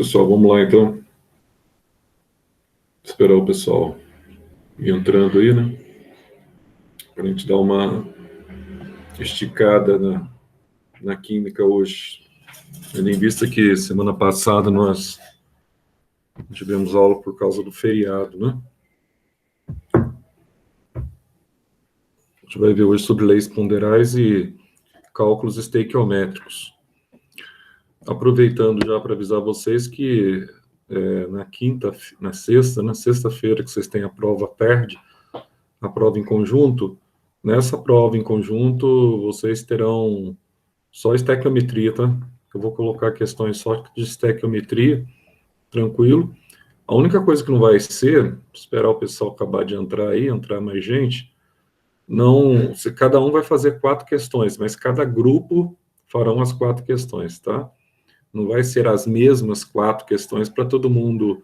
Pessoal, vamos lá então. Esperar o pessoal ir entrando aí, né? Para a gente dar uma esticada na química hoje. Tendo em vista que semana passada nós tivemos aula por causa do feriado, né? A gente vai ver hoje sobre leis ponderais e cálculos estequiométricos. Aproveitando já para avisar vocês que na sexta-feira que vocês têm a prova TERD, a prova em conjunto, nessa prova em conjunto vocês terão só estequiometria, tá? Eu vou colocar questões só de estequiometria, tranquilo. A única coisa que não vai ser, esperar o pessoal acabar de entrar aí, entrar mais gente, não, cada um vai fazer 4 questões, mas cada grupo farão as 4 questões, tá? Não vai ser as mesmas 4 questões para todo mundo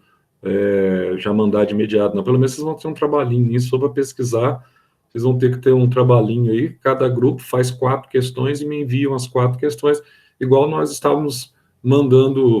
já mandar de imediato, não. Pelo menos vocês vão ter um trabalhinho nisso para pesquisar, vocês vão ter que ter um trabalhinho aí, cada grupo faz 4 questões e me enviam as 4 questões, igual nós estávamos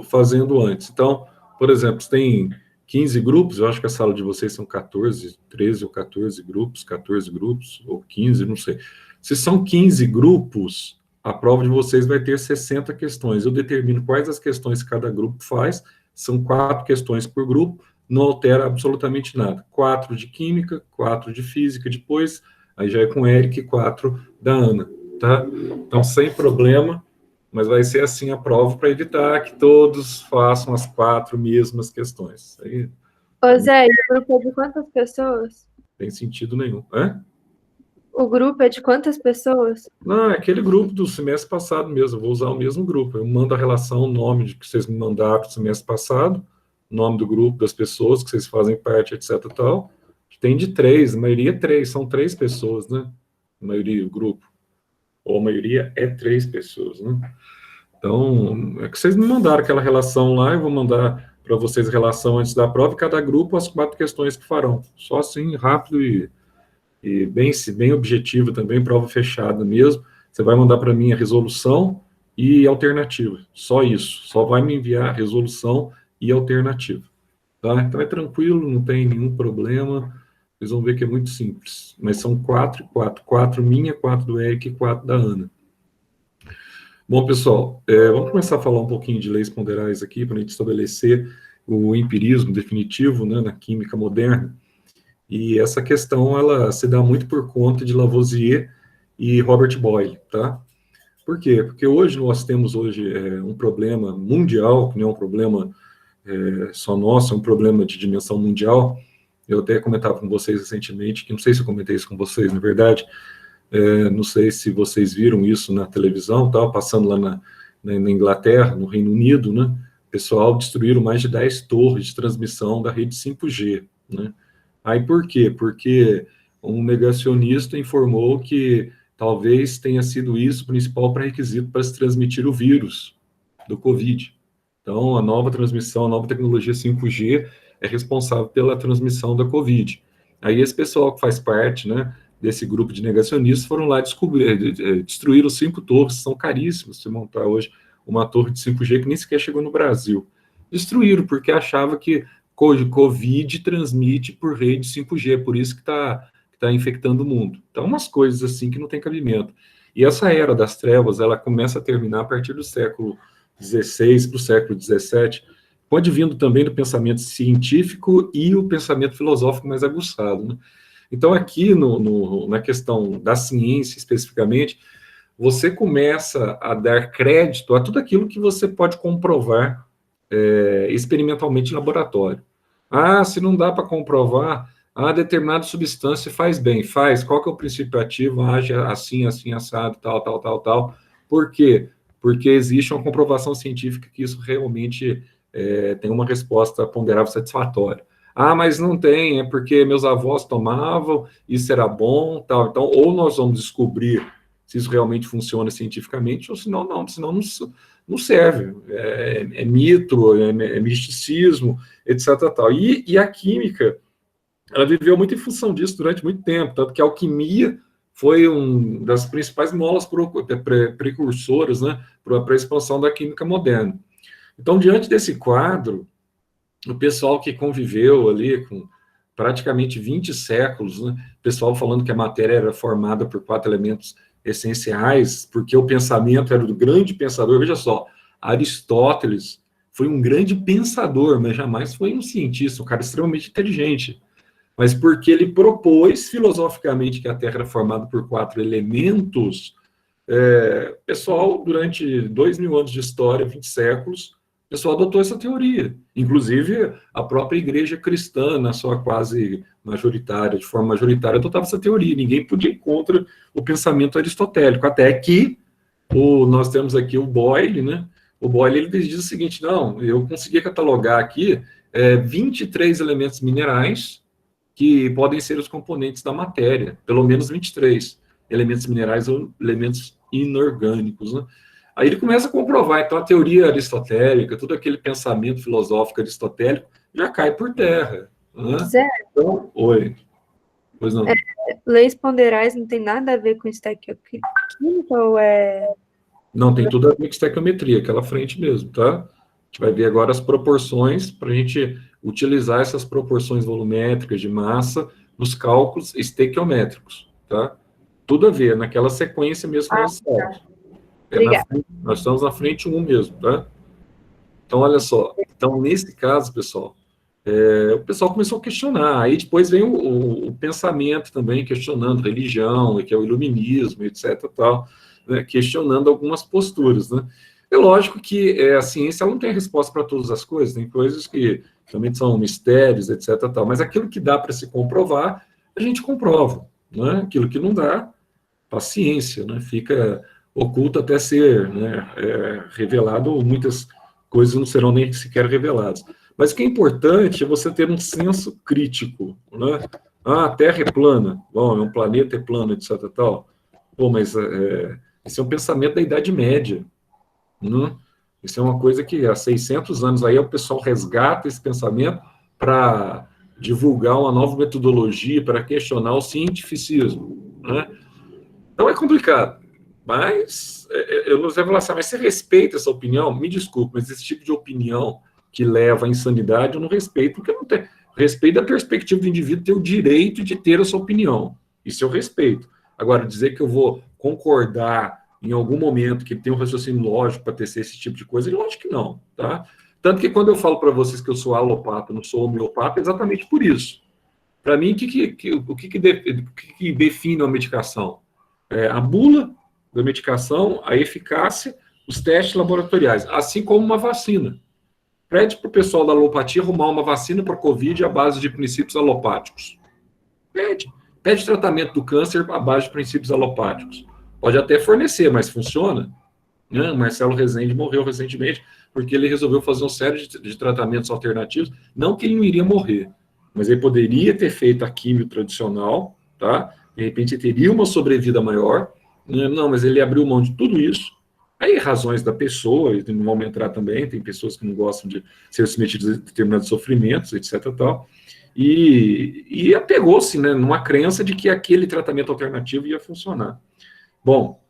fazendo antes. Então, por exemplo, se tem 15 grupos, eu acho que a sala de vocês são 14, 13 ou 14 grupos, ou 15, não sei. Se são 15 grupos, a prova de vocês vai ter 60 questões. Eu determino quais as questões que cada grupo faz, são 4 questões por grupo, não altera absolutamente nada. 4 de química, 4 de física, depois, aí já é com o Eric, 4 da Ana, tá? Então, sem problema, mas vai ser assim a prova para evitar que todos façam as 4 mesmas questões. Aí, Ô Zé, e o grupo é de quantas pessoas? Tem sentido nenhum. É? O grupo é de quantas pessoas? Não, é aquele grupo do semestre passado mesmo, eu vou usar o mesmo grupo. Eu mando a relação, o nome de que vocês me mandaram do semestre passado, o nome do grupo, das pessoas que vocês fazem parte, etc e tal. Tem de 3, a maioria é 3, são 3 pessoas, né? A maioria do grupo. Ou a maioria é 3 pessoas, né? Então, é que vocês me mandaram aquela relação lá, eu vou mandar para vocês a relação antes da prova, e cada grupo as 4 questões que farão. Só assim, rápido e bem objetivo também, prova fechada mesmo. Você vai mandar para mim a resolução e alternativa. Só isso. Só vai me enviar a resolução e alternativa. Tá? Então é tranquilo, não tem nenhum problema. Vocês vão ver que é muito simples. Mas são 4 e 4. 4 minha, 4 do Eric e 4 da Ana. Bom, pessoal, vamos começar a falar um pouquinho de leis ponderais aqui, para a gente estabelecer o empirismo definitivo, né, na química moderna. E essa questão, ela se dá muito por conta de Lavoisier e Robert Boyle, tá? Por quê? Porque hoje nós temos um problema mundial, que não é um problema só nosso, é um problema de dimensão mundial. Eu até comentava com vocês recentemente, que não sei se eu comentei isso com vocês, na verdade, não sei se vocês viram isso na televisão, tá? Passando lá na Inglaterra, no Reino Unido, né? O pessoal destruíram mais de 10 torres de transmissão da rede 5G, né? Aí por quê? Porque um negacionista informou que talvez tenha sido isso o principal pré-requisito para se transmitir o vírus do Covid. Então, a nova transmissão, a nova tecnologia 5G é responsável pela transmissão da Covid. Aí esse pessoal que faz parte, né, desse grupo de negacionistas foram lá destruir os 5 torres, são caríssimos se montar hoje uma torre de 5G que nem sequer chegou no Brasil. Destruíram porque achava que Covid transmite por rede 5G, por isso que tá infectando o mundo. Então, umas coisas assim que não tem cabimento. E essa era das trevas, ela começa a terminar a partir do século XVI para o século XVII, pode vindo também do pensamento científico e o pensamento filosófico mais aguçado, né? Então, aqui na questão da ciência, especificamente, você começa a dar crédito a tudo aquilo que você pode comprovar experimentalmente em laboratório. Ah, se não dá para comprovar, determinada substância faz bem, faz. Qual que é o princípio ativo? Age assim, assim, assado, tal. Por quê? Porque existe uma comprovação científica que isso realmente tem uma resposta ponderável satisfatória. Ah, mas não tem, é porque meus avós tomavam, isso era bom, tal. Então, ou nós vamos descobrir se isso realmente funciona cientificamente, ou senão não serve. É mito, é misticismo, etc. Tal. E a química, ela viveu muito em função disso durante muito tempo, tanto que a alquimia foi uma das principais molas precursoras, né, para a expansão da química moderna. Então, diante desse quadro, o pessoal que conviveu ali com praticamente 20 séculos, né, o pessoal falando que a matéria era formada por 4 elementos essenciais, porque o pensamento era do grande pensador. Veja só, Aristóteles foi um grande pensador, mas jamais foi um cientista, um cara extremamente inteligente. Mas porque ele propôs filosoficamente que a Terra era formada por 4 elementos, pessoal, durante 2.000 anos de história, 20 séculos, o pessoal adotou essa teoria. Inclusive, a própria igreja cristã, na sua quase majoritária, de forma majoritária, adotava essa teoria. Ninguém podia ir contra o pensamento aristotélico, até que nós temos aqui o Boyle, né? O Boyle ele diz o seguinte: não, eu consegui catalogar aqui 23 elementos minerais que podem ser os componentes da matéria, pelo menos 23 elementos minerais ou elementos inorgânicos, né? Aí ele começa a comprovar, então a teoria aristotélica, todo aquele pensamento filosófico aristotélico já cai por terra, né? Zé, Então, oi, pois não. leis ponderais não tem nada a ver com estequioquímica ou é... Não, tem tudo a ver com estequiometria, aquela frente mesmo, tá? A gente vai ver agora as proporções, para a gente utilizar essas proporções volumétricas de massa nos cálculos estequiométricos, tá? Tudo a ver, naquela sequência mesmo que nós estamos. Nós estamos na frente 1 mesmo, tá? Então, olha só. Então, nesse caso, pessoal, o pessoal começou a questionar. Aí depois vem o pensamento também, questionando religião, que é o iluminismo, etc. Tal, né, questionando algumas posturas, né? É lógico que a ciência ela não tem resposta para todas as coisas, tem coisas que realmente são mistérios, etc. Tal, mas aquilo que dá para se comprovar, a gente comprova, né? Aquilo que não dá, paciência, né? Fica oculto até ser, né, revelado, muitas coisas não serão nem sequer reveladas. Mas o que é importante é você ter um senso crítico, né? Ah, a Terra é plana, bom, é um planeta é plano, etc. Tal. Pô, mas esse é um pensamento da Idade Média, né? Isso é uma coisa que há 600 anos aí o pessoal resgata esse pensamento para divulgar uma nova metodologia, para questionar o cientificismo, né? Então é complicado. Mas eu não sei falar assim, mas você respeita essa opinião? Me desculpe, mas esse tipo de opinião que leva à insanidade eu não respeito, porque eu não tenho respeito da perspectiva do indivíduo ter o direito de ter a sua opinião. Isso eu respeito. Agora, dizer que eu vou concordar em algum momento que tem um raciocínio lógico para tecer esse tipo de coisa, lógico que não, tá? Tanto que quando eu falo para vocês que eu sou alopata, não sou homeopata, é exatamente por isso. Para mim, o que define uma medicação? A bula da medicação, a eficácia, os testes laboratoriais, assim como uma vacina. Pede para o pessoal da alopatia arrumar uma vacina para a Covid à base de princípios alopáticos. Pede. Pede tratamento do câncer à base de princípios alopáticos. Pode até fornecer, mas funciona? Né? Marcelo Rezende morreu recentemente porque ele resolveu fazer uma série de tratamentos alternativos. Não que ele não iria morrer, mas ele poderia ter feito a químio tradicional, tá? De repente ele teria uma sobrevida maior. Não, mas ele abriu mão de tudo isso. Aí razões da pessoa, e não vamos entrar também, tem pessoas que não gostam de ser submetidas a determinados sofrimentos, etc. Tal, e apegou-se, né, numa crença de que aquele tratamento alternativo ia funcionar. Bom,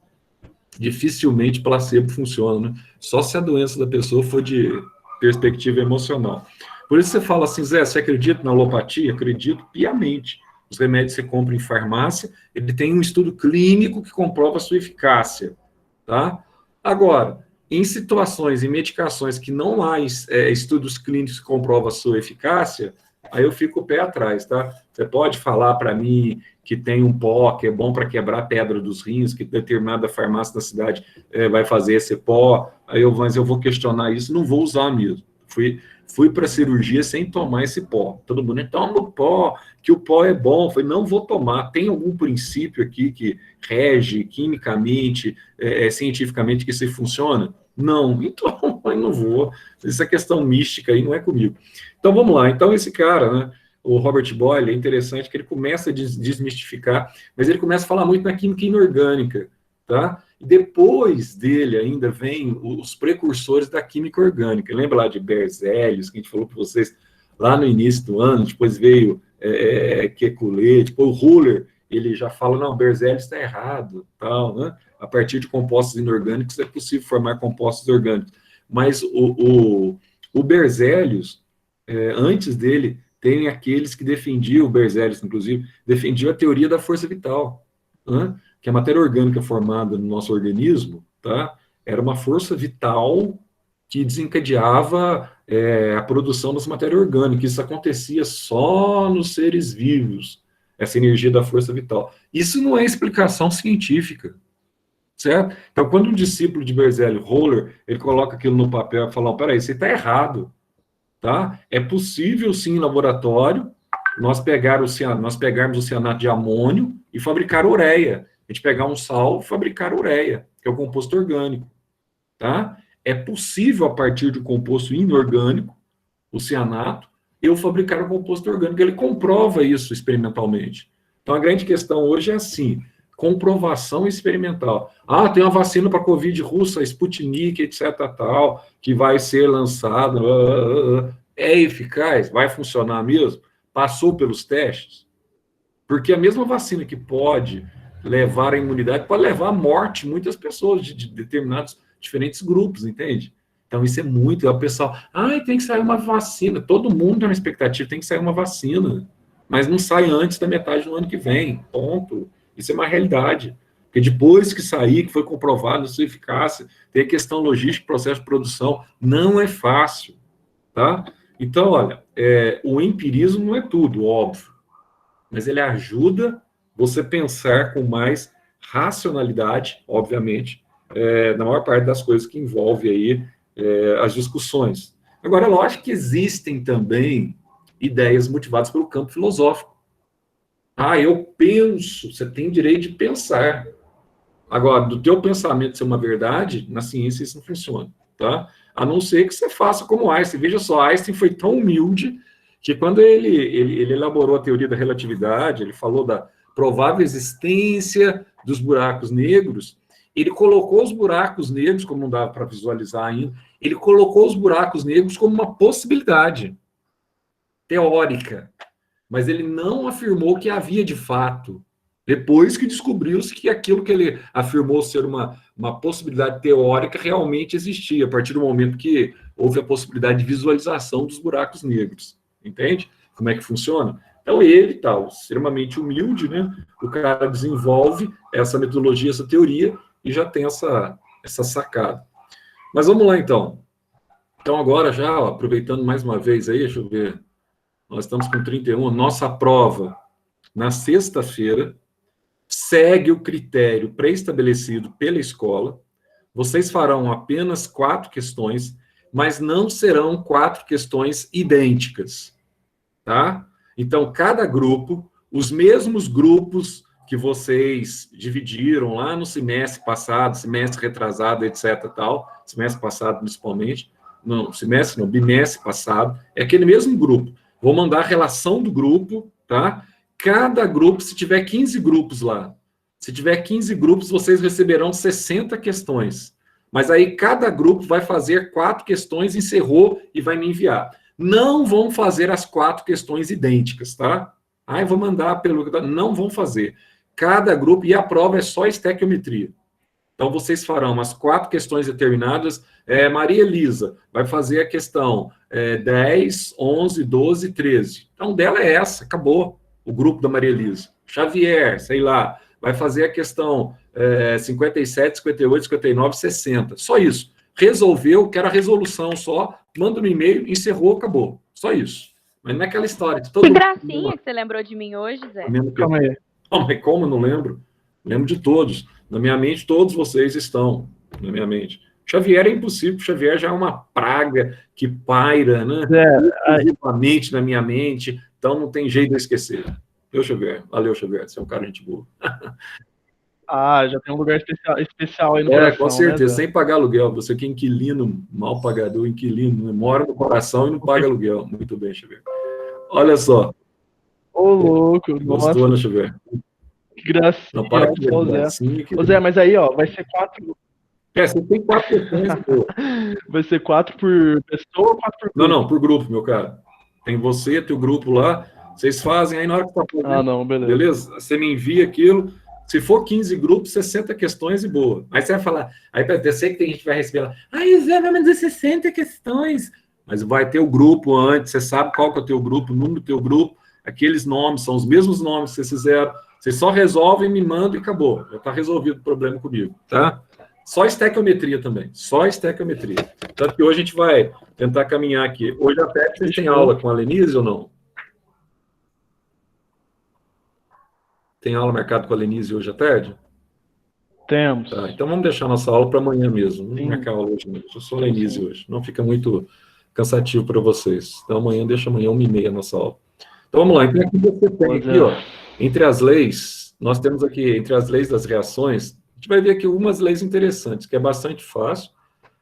dificilmente placebo funciona, né? Só se a doença da pessoa for de perspectiva emocional. Por isso você fala assim, Zé, você acredita na alopatia? Acredito piamente. Os remédios que você compra em farmácia, ele tem um estudo clínico que comprova a sua eficácia, tá? Agora, em situações, em medicações que não há estudos clínicos que comprovam a sua eficácia, aí eu fico o pé atrás, tá? Você pode falar para mim que tem um pó que é bom para quebrar a pedra dos rins, que determinada farmácia da cidade vai fazer esse pó, mas eu vou questionar isso, não vou usar mesmo. Fui para a cirurgia sem tomar esse pó. Todo mundo, toma o pó, que o pó é bom. Eu falei, não vou tomar. Tem algum princípio aqui que rege quimicamente, cientificamente, que isso funciona? Não, então eu não vou. Essa questão mística aí não é comigo. Então vamos lá. Então esse cara, né, o Robert Boyle, é interessante que ele começa a desmistificar, mas ele começa a falar muito na química inorgânica, tá? E depois dele ainda vem os precursores da química orgânica. Lembra lá de Berzelius, que a gente falou para vocês lá no início do ano, depois veio Kekulé, depois o Huller, ele já fala, não, Berzelius está errado, tal, né? A partir de compostos inorgânicos é possível formar compostos orgânicos. Mas o Berzelius, antes dele, tem aqueles que defendiam, o Berzelius, inclusive, defendiam a teoria da força vital, né? Que a matéria orgânica formada no nosso organismo, tá? Era uma força vital que desencadeava a produção dessa matéria orgânica. Isso acontecia só nos seres vivos, essa energia da força vital. Isso não é explicação científica, certo? Então, quando um discípulo de Berzelius, Roller, ele coloca aquilo no papel e fala, peraí, você está errado, tá? É possível, sim, em laboratório, nós pegarmos o cianato de amônio e fabricar ureia. A gente pegar um sal e fabricar ureia, que é o composto orgânico, tá? É possível, a partir de um composto inorgânico, o cianato, eu fabricar um composto orgânico. Ele comprova isso experimentalmente. Então, a grande questão hoje é assim, comprovação experimental. Ah, tem uma vacina para a Covid russa, Sputnik, etc, tal, que vai ser lançada. É eficaz? Vai funcionar mesmo? Passou pelos testes? Porque a mesma vacina que pode levar à imunidade pode levar à morte de muitas pessoas de determinados diferentes grupos, entende? Então, isso é muito. O pessoal, tem que sair uma vacina. Todo mundo tem uma expectativa, tem que sair uma vacina. Mas não sai antes da metade do ano que vem. Ponto. Isso é uma realidade. Porque depois que sair, que foi comprovado a sua eficácia, tem a questão logística, processo de produção, não é fácil, tá? Então, olha, o empirismo não é tudo, óbvio, mas ele ajuda você pensar com mais racionalidade, obviamente, na maior parte das coisas que envolve aí as discussões. Agora, é lógico que existem também ideias motivadas pelo campo filosófico. Eu penso, você tem direito de pensar. Agora, do teu pensamento ser uma verdade, na ciência isso não funciona, tá? A não ser que você faça como Einstein. Veja só, Einstein foi tão humilde que quando ele elaborou a teoria da relatividade, ele falou da provável existência dos buracos negros, ele colocou os buracos negros, como não dava para visualizar ainda, ele colocou os buracos negros como uma possibilidade teórica, mas ele não afirmou que havia de fato. Depois que descobriu-se que aquilo que ele afirmou ser uma possibilidade teórica realmente existia, a partir do momento que houve a possibilidade de visualização dos buracos negros. Entende? Como é que funciona? Então, ele, tal, extremamente humilde, né? O cara desenvolve essa metodologia, essa teoria, e já tem essa sacada. Mas vamos lá, então. Então, agora já, aproveitando mais uma vez aí, deixa eu ver, nós estamos com 31, nossa prova, na sexta-feira, segue o critério pré-estabelecido pela escola. Vocês farão apenas 4 questões, mas não serão 4 questões idênticas, tá? Então, cada grupo, os mesmos grupos que vocês dividiram lá no semestre passado, semestre retrasado, etc, tal, semestre passado principalmente, bimestre passado, é aquele mesmo grupo. Vou mandar a relação do grupo, tá? Cada grupo, se tiver 15 grupos lá, se tiver 15 grupos, vocês receberão 60 questões. Mas aí cada grupo vai fazer 4 questões, encerrou e vai me enviar. Não vão fazer as 4 questões idênticas, tá? Eu vou mandar pelo... Não vão fazer. Cada grupo, e a prova é só estequiometria. Então, vocês farão as 4 questões determinadas. Maria Elisa vai fazer a questão 10, 11, 12, 13. Então, dela é essa, acabou o grupo da Maria Elisa. Xavier, sei lá, vai fazer a questão 57, 58, 59, 60. Só isso. Resolveu, quero a resolução só, manda no e-mail, encerrou, acabou. Só isso. Mas não é aquela história. Que gracinha que você lembrou de mim hoje, Zé. Calma aí. Como eu não lembro? Lembro de todos. Na minha mente, todos vocês estão na minha mente. Xavier é impossível, Xavier já é uma praga que paira, né? Exclusivamente na minha mente, então não tem jeito de eu esquecer. Xavier. Valeu, Xavier, você é um cara de gente boa. Já tem um lugar especial aí no coração, com certeza, né, sem pagar aluguel. Você que é inquilino, mal pagador, inquilino, né? Mora no coração e não paga aluguel. Muito bem, Xavier. Olha só. Ô, louco. Gostou, né, Xavier? Que gracinha. Não, para que Ô, Zé, mas aí, ó, vai ser 4... você tem 4 questões. Vai ser 4 por pessoa ou 4 por grupo? Não, por grupo, meu cara. Tem você, teu grupo lá, vocês fazem, aí na hora que tá fazendo, não, beleza. Beleza? Você me envia aquilo, Se for 15 grupos, 60 questões e boa. Aí você vai falar, aí eu sei que tem gente que vai receber lá, Zé, vai me dizer 60 questões. Mas vai ter o grupo antes, você sabe qual que é o teu grupo, o número do teu grupo, aqueles nomes, são os mesmos nomes que vocês fizeram. Vocês só resolvem, me mandam e acabou. Já está resolvido o problema comigo, tá? Só estequiometria também, só estequiometria. Tanto que hoje a gente vai tentar caminhar aqui. Hoje até vocês têm aula com a Lenise ou não? Tem aula marcada com a Lenise hoje à tarde? Temos. Tá, então vamos deixar nossa aula para amanhã mesmo. Vamos Sim. marcar a aula hoje mesmo. Só a Lenise hoje. Não fica muito cansativo para vocês. Então amanhã, deixa amanhã 1h30 a nossa aula. Então vamos lá. Então aqui você tem aqui, ó, entre as leis, nós temos aqui, entre as leis das reações, a gente vai ver aqui algumas leis interessantes, que é bastante fácil,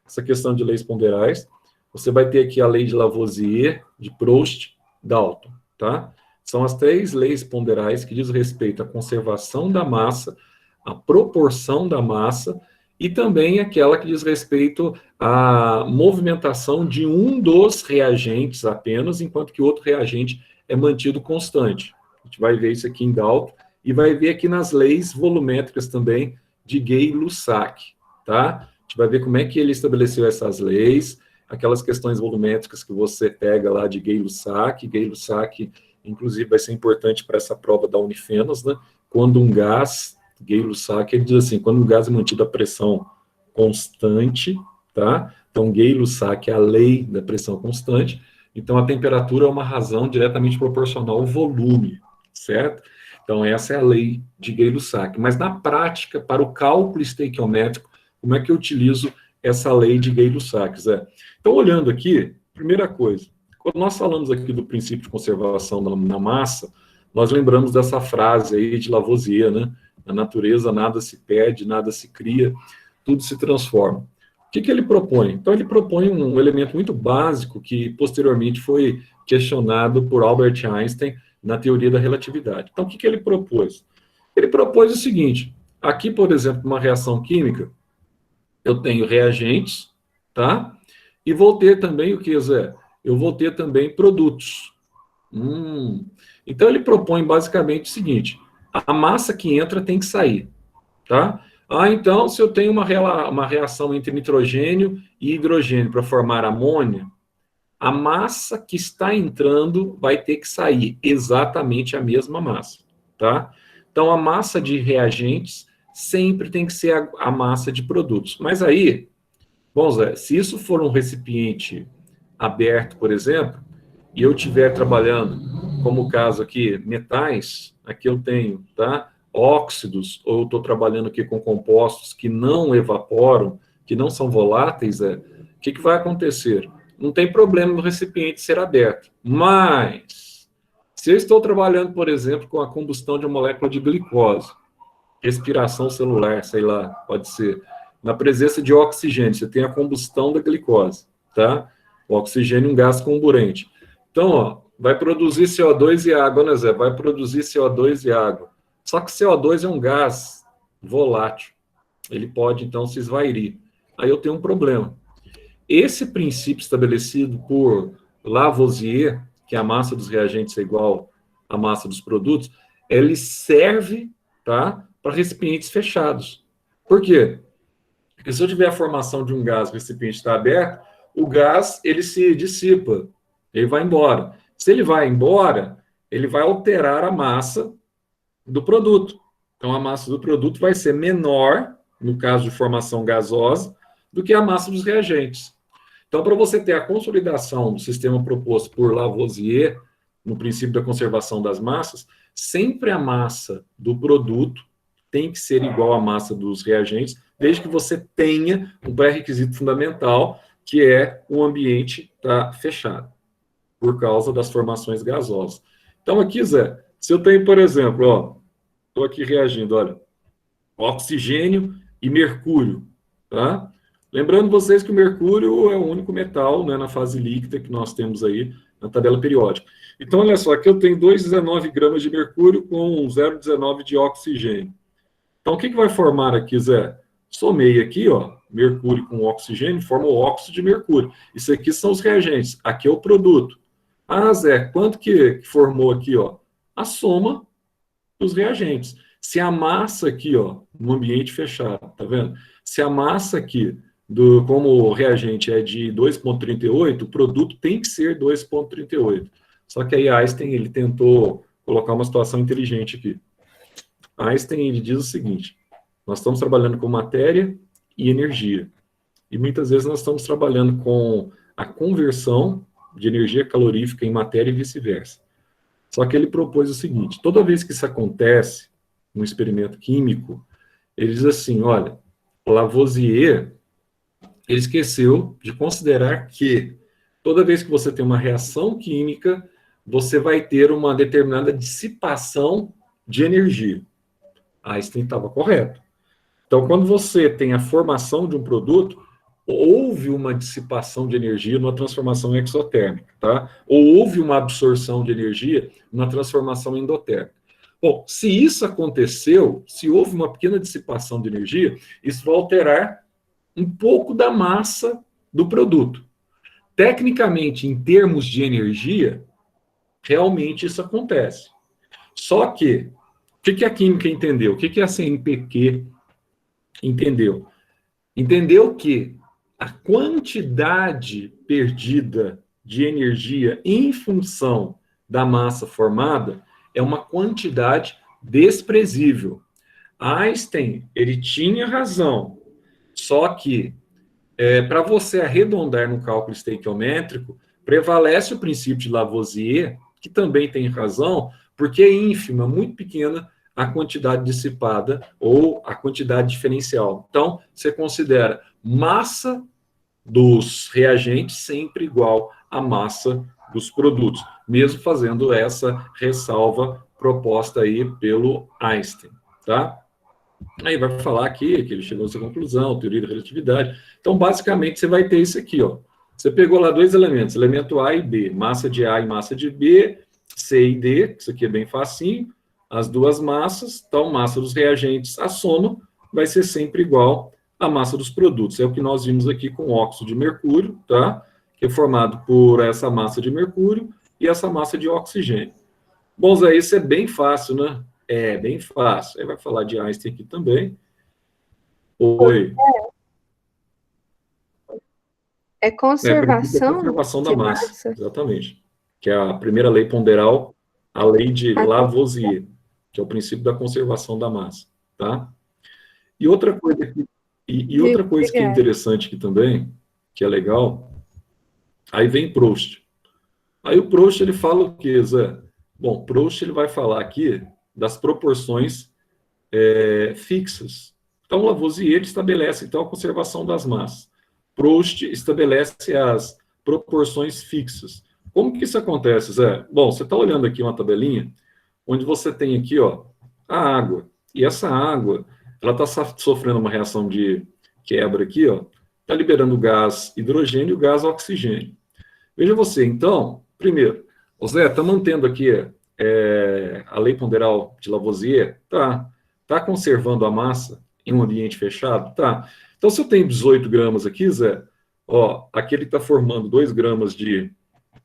essa questão de leis ponderais. Você vai ter aqui a lei de Lavoisier, de Proust, Dalton, tá? São as 3 leis ponderais que diz respeito à conservação da massa, à proporção da massa, e também aquela que diz respeito à movimentação de um dos reagentes apenas, enquanto que o outro reagente é mantido constante. A gente vai ver isso aqui em Dalton, e vai ver aqui nas leis volumétricas também, de Gay-Lussac, tá? A gente vai ver como é que ele estabeleceu essas leis, aquelas questões volumétricas que você pega lá de Gay-Lussac. Gay-Lussac, inclusive, vai ser importante para essa prova da Unifenas, né? Quando um gás, Gay-Lussac, ele diz assim, quando um gás é mantido a pressão constante, tá? Então, Gay-Lussac é a lei da pressão constante, então a temperatura é uma razão diretamente proporcional ao volume, certo? Então, essa é a lei de Gay-Lussac. Mas, na prática, para o cálculo estequiométrico, como é que eu utilizo essa lei de Gay-Lussac, Zé? Então, olhando aqui, primeira coisa, quando nós falamos aqui do princípio de conservação na massa, nós lembramos dessa frase aí de Lavoisier, né? Na natureza, nada se perde, nada se cria, tudo se transforma. O que ele propõe? Então, ele propõe um elemento muito básico que, posteriormente, foi questionado por Albert Einstein na teoria da relatividade. Então, o que ele propôs? Ele propôs o seguinte, aqui, por exemplo, uma reação química, eu tenho reagentes, tá? E vou ter também o que, Zé? Eu vou ter também produtos. Então, ele propõe basicamente o seguinte, a massa que entra tem que sair, tá? Então, se eu tenho uma reação entre nitrogênio e hidrogênio para formar amônia, a massa que está entrando vai ter que sair exatamente a mesma massa, tá? Então, a massa de reagentes sempre tem que ser a massa de produtos. Mas aí, bom, Zé, se isso for um recipiente aberto, por exemplo, e eu estiver trabalhando, como o caso aqui, metais, aqui eu tenho, tá? Óxidos, ou eu estou trabalhando aqui com compostos que não evaporam, que não são voláteis, o que vai acontecer? Não tem problema no recipiente ser aberto. Mas, se eu estou trabalhando, por exemplo, com a combustão de uma molécula de glicose, respiração celular, sei lá, pode ser, na presença de oxigênio, você tem a combustão da glicose, tá? O oxigênio é um gás comburente. Então, ó, vai produzir CO2 e água, né, Zé? Vai produzir CO2 e água. Só que CO2 é um gás volátil. Ele pode, então, se esvairir. Aí eu tenho um problema. Esse princípio estabelecido por Lavoisier, que a massa dos reagentes é igual à massa dos produtos, ele serve, tá, para recipientes fechados. Por quê? Porque se eu tiver a formação de um gás, o recipiente está aberto, o gás ele se dissipa, ele vai embora. Se ele vai embora, ele vai alterar a massa do produto. Então, a massa do produto vai ser menor, no caso de formação gasosa, do que a massa dos reagentes. Então, para você ter a consolidação do sistema proposto por Lavoisier, no princípio da conservação das massas, sempre a massa do produto tem que ser igual à massa dos reagentes, desde que você tenha um pré-requisito fundamental, que é o ambiente fechado, por causa das formações gasosas. Então, aqui, Zé, se eu tenho, por exemplo, ó, estou aqui reagindo, olha, oxigênio e mercúrio, tá? Lembrando vocês que o mercúrio é o único metal, né, na fase líquida que nós temos aí na tabela periódica. Então, olha só, aqui eu tenho 2,19 gramas de mercúrio com 0,19 de oxigênio. Então, o que vai formar aqui, Zé? Somei aqui, ó, mercúrio com oxigênio, forma o óxido de mercúrio. Isso aqui são os reagentes, aqui é o produto. Ah, Zé, quanto que formou aqui, ó? A soma dos reagentes. Se a massa aqui, ó, no ambiente fechado, tá vendo? Se a massa aqui, como o reagente é de 2,38, o produto tem que ser 2,38. Só que aí Einstein, ele tentou colocar uma situação inteligente aqui. Einstein, ele diz o seguinte: nós estamos trabalhando com matéria e energia. E muitas vezes nós estamos trabalhando com a conversão de energia calorífica em matéria e vice-versa. Só que ele propôs o seguinte: toda vez que isso acontece, num experimento químico, ele diz assim, olha, Lavoisier, ele esqueceu de considerar que toda vez que você tem uma reação química, você vai ter uma determinada dissipação de energia. Einstein estava correto. Então, quando você tem a formação de um produto, houve uma dissipação de energia numa transformação exotérmica, tá? Ou houve uma absorção de energia na transformação endotérmica. Bom, se isso aconteceu, se houve uma pequena dissipação de energia, isso vai alterar um pouco da massa do produto. Tecnicamente, em termos de energia, realmente isso acontece. Só que, o que a química entendeu? O que a CNPq entendeu? Entendeu que a quantidade perdida de energia em função da massa formada é uma quantidade desprezível. Einstein, ele tinha razão, só que para você arredondar no cálculo estequiométrico, prevalece o princípio de Lavoisier, que também tem razão, porque é ínfima, muito pequena, a quantidade dissipada ou a quantidade diferencial. Então, você considera massa dos reagentes sempre igual à massa dos produtos, mesmo fazendo essa ressalva proposta aí pelo Einstein, tá? Aí vai falar aqui que ele chegou a essa conclusão, teoria da relatividade. Então, basicamente, você vai ter isso aqui, ó. Você pegou lá dois elementos, elemento A e B, massa de A e massa de B, C e D, isso aqui é bem facinho, as duas massas, então, massa dos reagentes, a soma vai ser sempre igual à massa dos produtos. É o que nós vimos aqui com o óxido de mercúrio, tá? Que é formado por essa massa de mercúrio e essa massa de oxigênio. Bom, Zé, isso é bem fácil, né? É bem fácil. Aí vai falar de Einstein aqui também. Oi. É conservação, conservação da de massa. Exatamente. Que é a primeira lei ponderal, a lei de Lavoisier, que é o princípio da conservação da massa, tá? E outra coisa que é interessante aqui também, que é legal, aí vem Proust. Aí o Proust, ele fala o quê, Zé? Bom, Proust, ele vai falar aqui das proporções fixas. Então, Lavoisier estabelece, então, a conservação das massas. Proust estabelece as proporções fixas. Como que isso acontece, Zé? Bom, você está olhando aqui uma tabelinha, onde você tem aqui, ó, a água. E essa água, ela está sofrendo uma reação de quebra aqui, ó, está liberando gás hidrogênio e gás oxigênio. Veja você, então, primeiro, o Zé está mantendo aqui a lei ponderal de Lavoisier? Tá conservando a massa em um ambiente fechado? Tá. Então, se eu tenho 18 gramas aqui, Zé, ó, aqui ele está formando 2 gramas de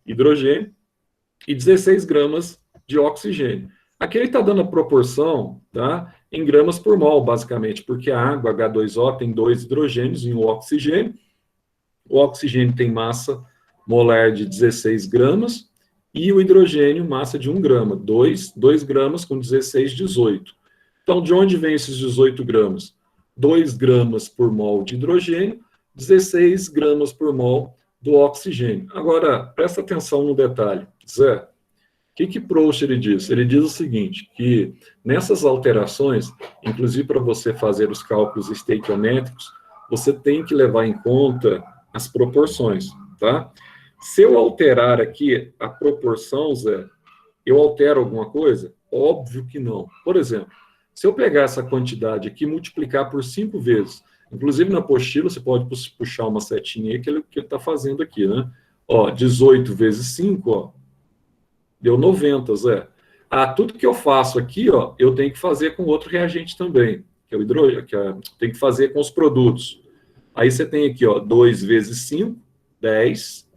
hidrogênio e 16 gramas de oxigênio. Aqui ele está dando a proporção, tá, em gramas por mol, basicamente, porque a água H2O tem 2 hidrogênios e um oxigênio. O oxigênio tem massa molar de 16 gramas e o hidrogênio massa de 1 grama, 2 gramas com 16, 18. Então, de onde vem esses 18 gramas? 2 gramas por mol de hidrogênio, 16 gramas por mol do oxigênio. Agora, presta atenção no detalhe. Zé, o que Proust ele diz? Ele diz o seguinte, que nessas alterações, inclusive para você fazer os cálculos estequiométricos, você tem que levar em conta as proporções, tá? Se eu alterar aqui a proporção, Zé, eu altero alguma coisa? Óbvio que não. Por exemplo, se eu pegar essa quantidade aqui e multiplicar por 5 vezes, inclusive na apostila você pode puxar uma setinha aí que ele está fazendo aqui, né? Ó, 18 vezes 5, ó, deu 90, Zé. Tudo que eu faço aqui, ó, eu tenho que fazer com outro reagente também, que é o hidrogênio, tem que fazer com os produtos. Aí você tem aqui, ó, 2 vezes 5, 10,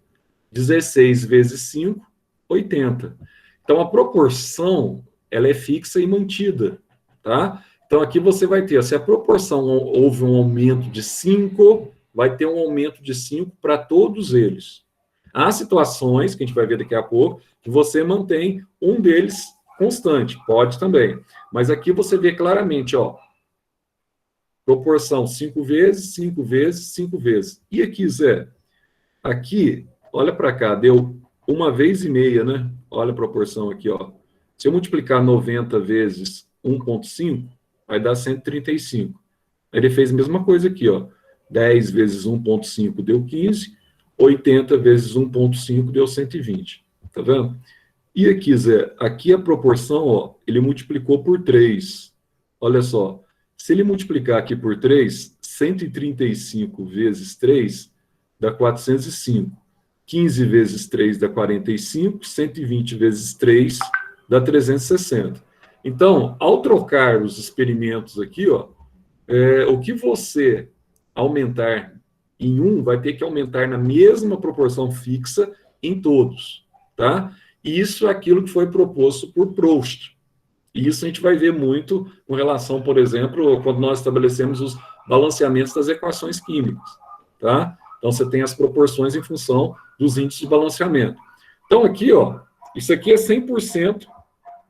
16 vezes 5, 80. Então, a proporção, ela é fixa e mantida. tá? Então, aqui você vai ter, se a proporção houve um aumento de 5, vai ter um aumento de 5 para todos eles. Há situações, que a gente vai ver daqui a pouco, que você mantém um deles constante, pode também. Mas aqui você vê claramente, ó, proporção 5 vezes, 5 vezes, 5 vezes. E aqui, Zé? Aqui, olha para cá, deu 1,5 vezes, né? Olha a proporção aqui, ó. Se eu multiplicar 90 vezes 1,5, vai dar 135. Aí ele fez a mesma coisa aqui, ó. 10 vezes 1,5 deu 15, 80 vezes 1,5 deu 120. Tá vendo? E aqui, Zé, aqui a proporção, ó, ele multiplicou por 3. Olha só, se ele multiplicar aqui por 3, 135 vezes 3 dá 405. 15 vezes 3 dá 45, 120 vezes 3 dá 360. Então, ao trocar os experimentos aqui, ó, o que você aumentar em um vai ter que aumentar na mesma proporção fixa em todos, tá? E isso é aquilo que foi proposto por Proust. E isso a gente vai ver muito com relação, por exemplo, quando nós estabelecemos os balanceamentos das equações químicas, tá? Então, você tem as proporções em função dos índices de balanceamento. Então, aqui, ó, isso aqui é 100%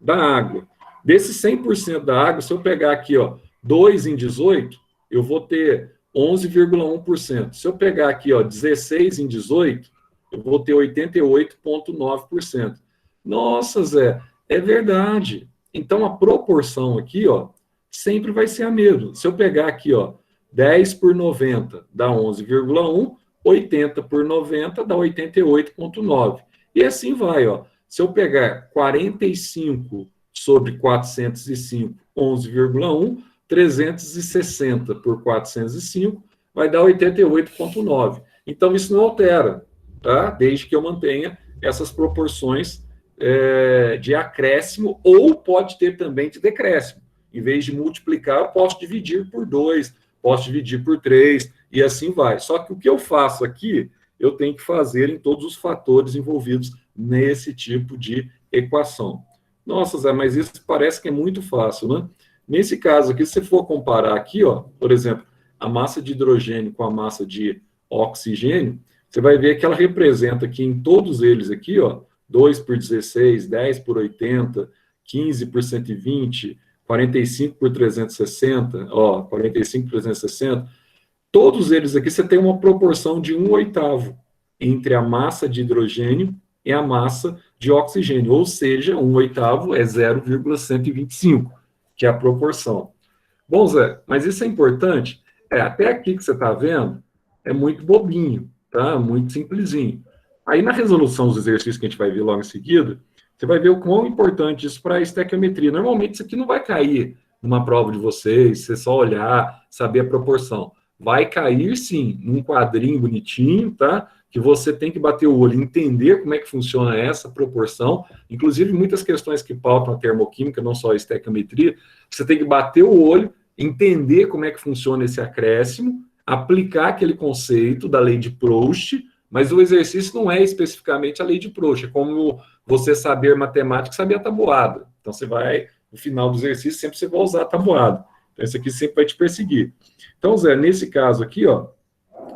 da água. Desse 100% da água, se eu pegar aqui, ó, 2 em 18, eu vou ter 11,1%. Se eu pegar aqui, ó, 16 em 18, eu vou ter 88,9%. Nossa, Zé, é verdade. Então, a proporção aqui, ó, sempre vai ser a mesma. Se eu pegar aqui, ó, 10 por 90 dá 11,1, 80 por 90 dá 88,9. E assim vai, ó. Se eu pegar 45 sobre 405, 11,1, 360 por 405 vai dar 88,9. Então, isso não altera, tá? Desde que eu mantenha essas proporções de acréscimo, ou pode ter também de decréscimo. Em vez de multiplicar, eu posso dividir por 2, posso dividir por 3, e assim vai. Só que o que eu faço aqui, eu tenho que fazer em todos os fatores envolvidos nesse tipo de equação. Nossa, Zé, mas isso parece que é muito fácil, né? Nesse caso aqui, se você for comparar aqui, ó, por exemplo, a massa de hidrogênio com a massa de oxigênio, você vai ver que ela representa aqui em todos eles aqui, ó, 2 por 16, 10 por 80, 15 por 120, 45 por 360, ó, 45 por 360, todos eles aqui você tem uma proporção de 1/8 entre a massa de hidrogênio e a massa de oxigênio, ou seja, 1/8 é 0,125, que é a proporção. Bom, Zé, mas isso é importante? Até aqui que você está vendo, é muito bobinho, tá? Muito simplesinho. Aí, na resolução dos exercícios que a gente vai ver logo em seguida, você vai ver o quão importante isso para a estequiometria. Normalmente, isso aqui não vai cair numa prova de vocês, você só olhar, saber a proporção. Vai cair, sim, num quadrinho bonitinho, tá? Que você tem que bater o olho, entender como é que funciona essa proporção. Inclusive, muitas questões que pautam a termoquímica, não só a estequiometria, você tem que bater o olho, entender como é que funciona esse acréscimo, aplicar aquele conceito da lei de Proust, mas o exercício não é especificamente a lei de Proust, é como você saber matemática e saber a tabuada. Então, você vai, no final do exercício, sempre você vai usar a tabuada. Então, isso aqui sempre vai te perseguir. Então, Zé, nesse caso aqui, ó,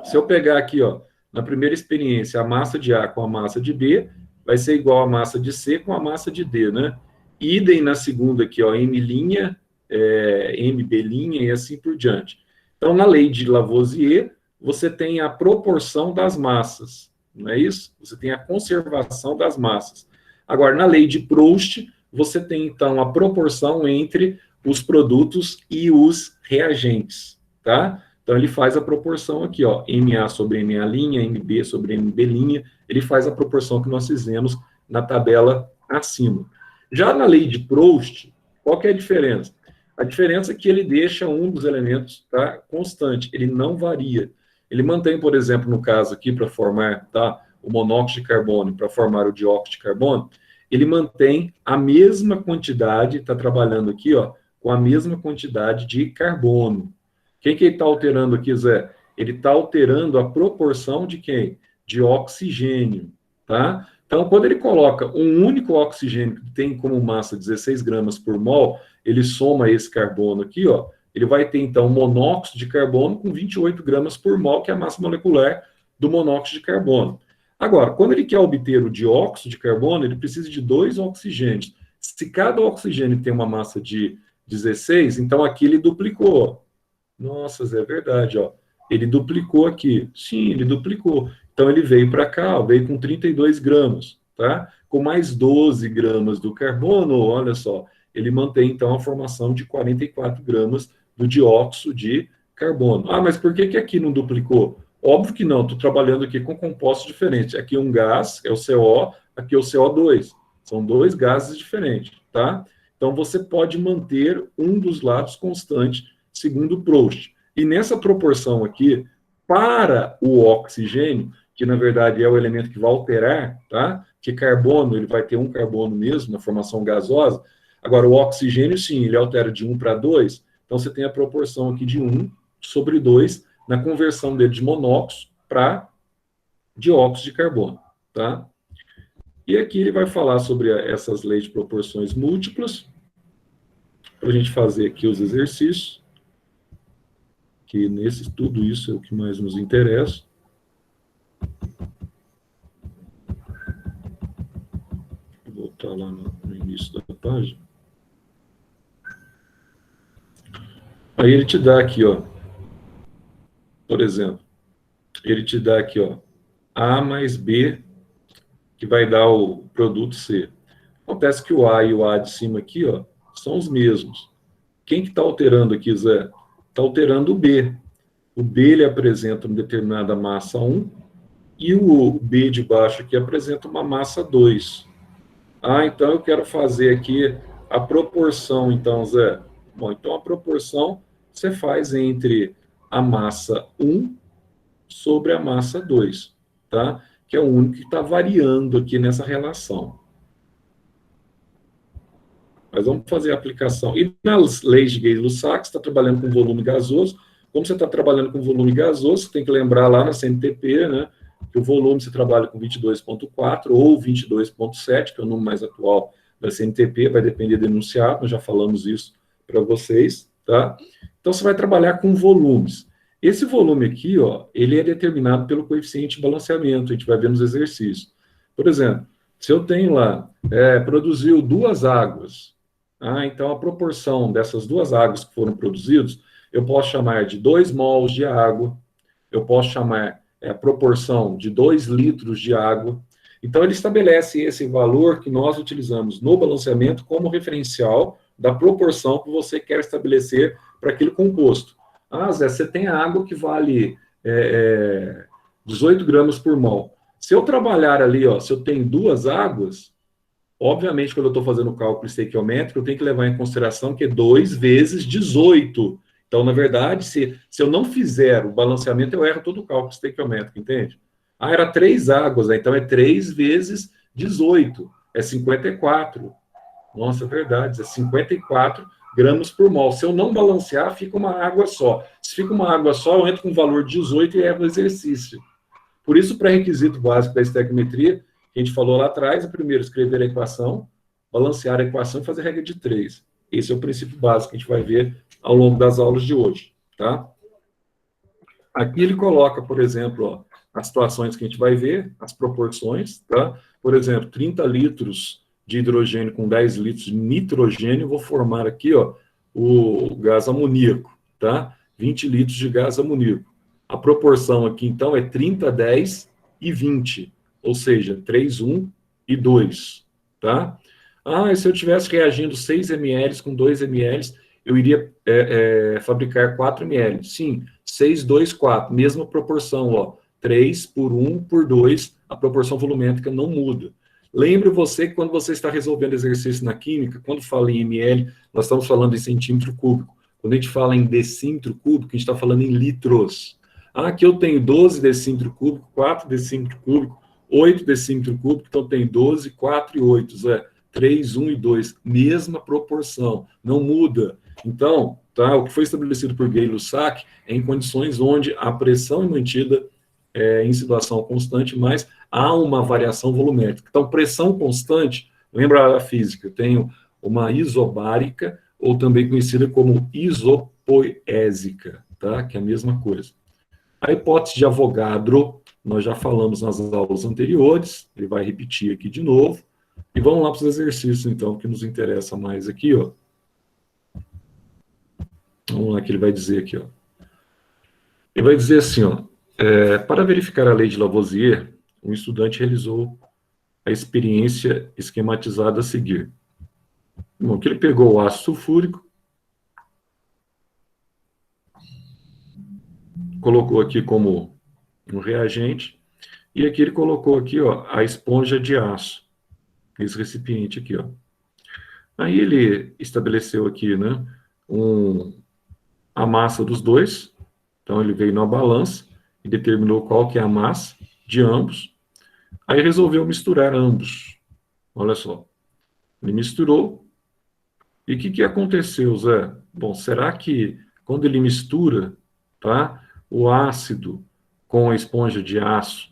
se eu pegar aqui, ó, na primeira experiência, a massa de A com a massa de B vai ser igual a massa de C com a massa de D, né? Idem na segunda aqui, ó, M', MB' e assim por diante. Então, na lei de Lavoisier, você tem a proporção das massas, não é isso? Você tem a conservação das massas. Agora, na lei de Proust, você tem, então, a proporção entre os produtos e os reagentes, tá? Então, ele faz a proporção aqui, ó, MA sobre MA', MB sobre MB', ele faz a proporção que nós fizemos na tabela acima. Já na lei de Proust, qual que é a diferença? A diferença é que ele deixa um dos elementos, tá, constante, ele não varia. Ele mantém, por exemplo, no caso aqui, para formar, tá, o monóxido de carbono, para formar o dióxido de carbono, ele mantém a mesma quantidade, está trabalhando aqui, ó, com a mesma quantidade de carbono. Quem que ele está alterando aqui, Zé? Ele está alterando a proporção de quem? De oxigênio, tá? Então, quando ele coloca um único oxigênio que tem como massa 16 gramas por mol, ele soma esse carbono aqui, ó, ele vai ter, então, monóxido de carbono com 28 gramas por mol, que é a massa molecular do monóxido de carbono. Agora, quando ele quer obter o dióxido de carbono, ele precisa de 2 oxigênios. Se cada oxigênio tem uma massa de 16, então aqui ele duplicou. Nossa, Zé, é verdade, ó. Ele duplicou aqui. Sim, ele duplicou. Então ele veio para cá, ó, veio com 32 gramas, tá? Com mais 12 gramas do carbono, olha só, ele mantém então a formação de 44 gramas do dióxido de carbono. Ah, mas por que aqui não duplicou? Óbvio que não, estou trabalhando aqui com compostos diferentes. Aqui um gás, é o CO, aqui é o CO2. São 2 gases diferentes, tá? Então você pode manter um dos lados constante, segundo Proust. E nessa proporção aqui, para o oxigênio, que na verdade é o elemento que vai alterar, tá? Que carbono, ele vai ter um carbono mesmo na formação gasosa. Agora, o oxigênio, sim, ele altera de 1 para 2. Então, você tem a proporção aqui de 1 sobre 2 na conversão dele de monóxido para dióxido de carbono, tá? E aqui ele vai falar sobre essas leis de proporções múltiplas, para a gente fazer aqui os exercícios, que tudo isso é o que mais nos interessa. Vou voltar lá no início da página. Aí ele te dá aqui, ó, por exemplo, ele te dá aqui, ó, A mais B, que vai dar o produto C. Acontece que o A e o A de cima aqui, ó, são os mesmos. Quem que está alterando aqui, Zé? Está alterando o B. O B, ele apresenta uma determinada massa 1, e o B de baixo aqui apresenta uma massa 2. Ah, então eu quero fazer aqui a proporção, então, Zé. Bom, então a proporção você faz entre a massa 1 sobre a massa 2, tá? Que é o único que está variando aqui nessa relação. Mas vamos fazer a aplicação. E nas leis de Gay-Lussac, você está trabalhando com volume gasoso. Como você está trabalhando com volume gasoso, você tem que lembrar lá na CNTP, né, que o volume você trabalha com 22,4 ou 22,7, que é o número mais atual da CNTP, vai depender do enunciado, nós já falamos isso para vocês, tá? Então, você vai trabalhar com volumes. Esse volume aqui, ó, ele é determinado pelo coeficiente de balanceamento, a gente vai ver nos exercícios. Por exemplo, se eu tenho lá, produziu 2 águas, então a proporção dessas 2 águas que foram produzidas, eu posso chamar de 2 mols de água, eu posso chamar a proporção de 2 litros de água. Então, ele estabelece esse valor que nós utilizamos no balanceamento como referencial da proporção que você quer estabelecer para aquele composto. Ah, Zé, você tem água que vale 18 gramas por mol. Se eu trabalhar ali, ó, se eu tenho 2 águas, obviamente, quando eu estou fazendo o cálculo estequiométrico, eu tenho que levar em consideração que é 2 vezes 18. Então, na verdade, se eu não fizer o balanceamento, eu erro todo o cálculo estequiométrico, entende? Ah, era 3 águas, né? Então é 3 vezes 18, é 54. Nossa, é verdade, é 54 gramas por mol. Se eu não balancear, fica uma água só. Se fica uma água só, eu entro com o valor 18 e erro o exercício. Por isso, o pré-requisito básico da estequiometria, que a gente falou lá atrás, é primeiro escrever a equação, balancear a equação e fazer regra de 3. Esse é o princípio básico que a gente vai ver ao longo das aulas de hoje, tá? Aqui ele coloca, por exemplo, ó, as situações que a gente vai ver, as proporções, tá? Por exemplo, 30 litros de hidrogênio com 10 litros de nitrogênio, vou formar aqui, ó, o gás amoníaco, tá? 20 litros de gás amoníaco. A proporção aqui, então, é 30, 10 e 20, ou seja, 3, 1 e 2, tá? Ah, e se eu estivesse reagindo 6 ml com 2 ml, eu iria fabricar 4 ml. Sim, 6, 2, 4, mesma proporção, ó, 3 por 1 por 2, a proporção volumétrica não muda. Lembre você que quando você está resolvendo exercício na química, quando fala em ml, nós estamos falando em centímetro cúbico. Quando a gente fala em decímetro cúbico, a gente está falando em litros. Ah, aqui eu tenho 12 decímetro cúbico, 4 decímetro cúbico, 8 decímetro cúbico, então tem 12, 4 e 8, 3, 1 e 2, mesma proporção, não muda. Então, tá, o que foi estabelecido por Gay-Lussac é em condições onde a pressão é mantida em situação constante, mas há uma variação volumétrica. Então, pressão constante, lembra a física, eu tenho uma isobárica, ou também conhecida como isopoésica, tá? Que é a mesma coisa. A hipótese de Avogadro, nós já falamos nas aulas anteriores, ele vai repetir aqui de novo, e vamos lá para os exercícios, então, que nos interessa mais aqui, ó. Vamos lá que ele vai dizer aqui, ó. Ele vai dizer assim, ó, para verificar a lei de Lavoisier, um estudante realizou a experiência esquematizada a seguir. Bom, que ele pegou o ácido sulfúrico, colocou aqui como um reagente, e aqui ele colocou aqui, ó, a esponja de aço, esse recipiente aqui, ó. Aí ele estabeleceu aqui, né, a massa dos dois, então ele veio na balança e determinou qual que é a massa de ambos, aí resolveu misturar ambos, olha só, ele misturou, e o que aconteceu, Zé? Bom, será que quando ele mistura, tá, o ácido com a esponja de aço,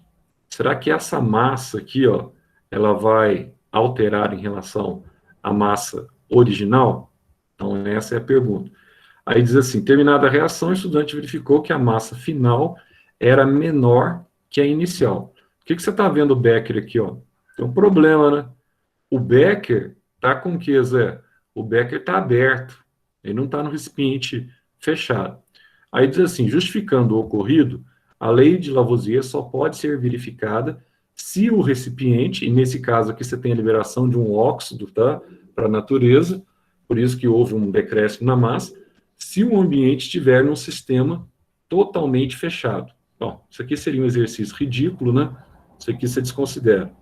será que essa massa aqui, ó, ela vai alterar em relação à massa original? Então, essa é a pergunta. Aí diz assim, terminada a reação, o estudante verificou que a massa final era menor que a inicial. O que você está vendo o Becker aqui, ó? Tem um problema, né? O Becker está com o que, Zé? O Becker está aberto, ele não está no recipiente fechado. Aí diz assim, justificando o ocorrido, a lei de Lavoisier só pode ser verificada se o recipiente, e nesse caso aqui você tem a liberação de um óxido, tá, para a natureza, por isso que houve um decréscimo na massa, se o ambiente estiver num sistema totalmente fechado. Bom, isso aqui seria um exercício ridículo, né? Isso aqui você desconsidera.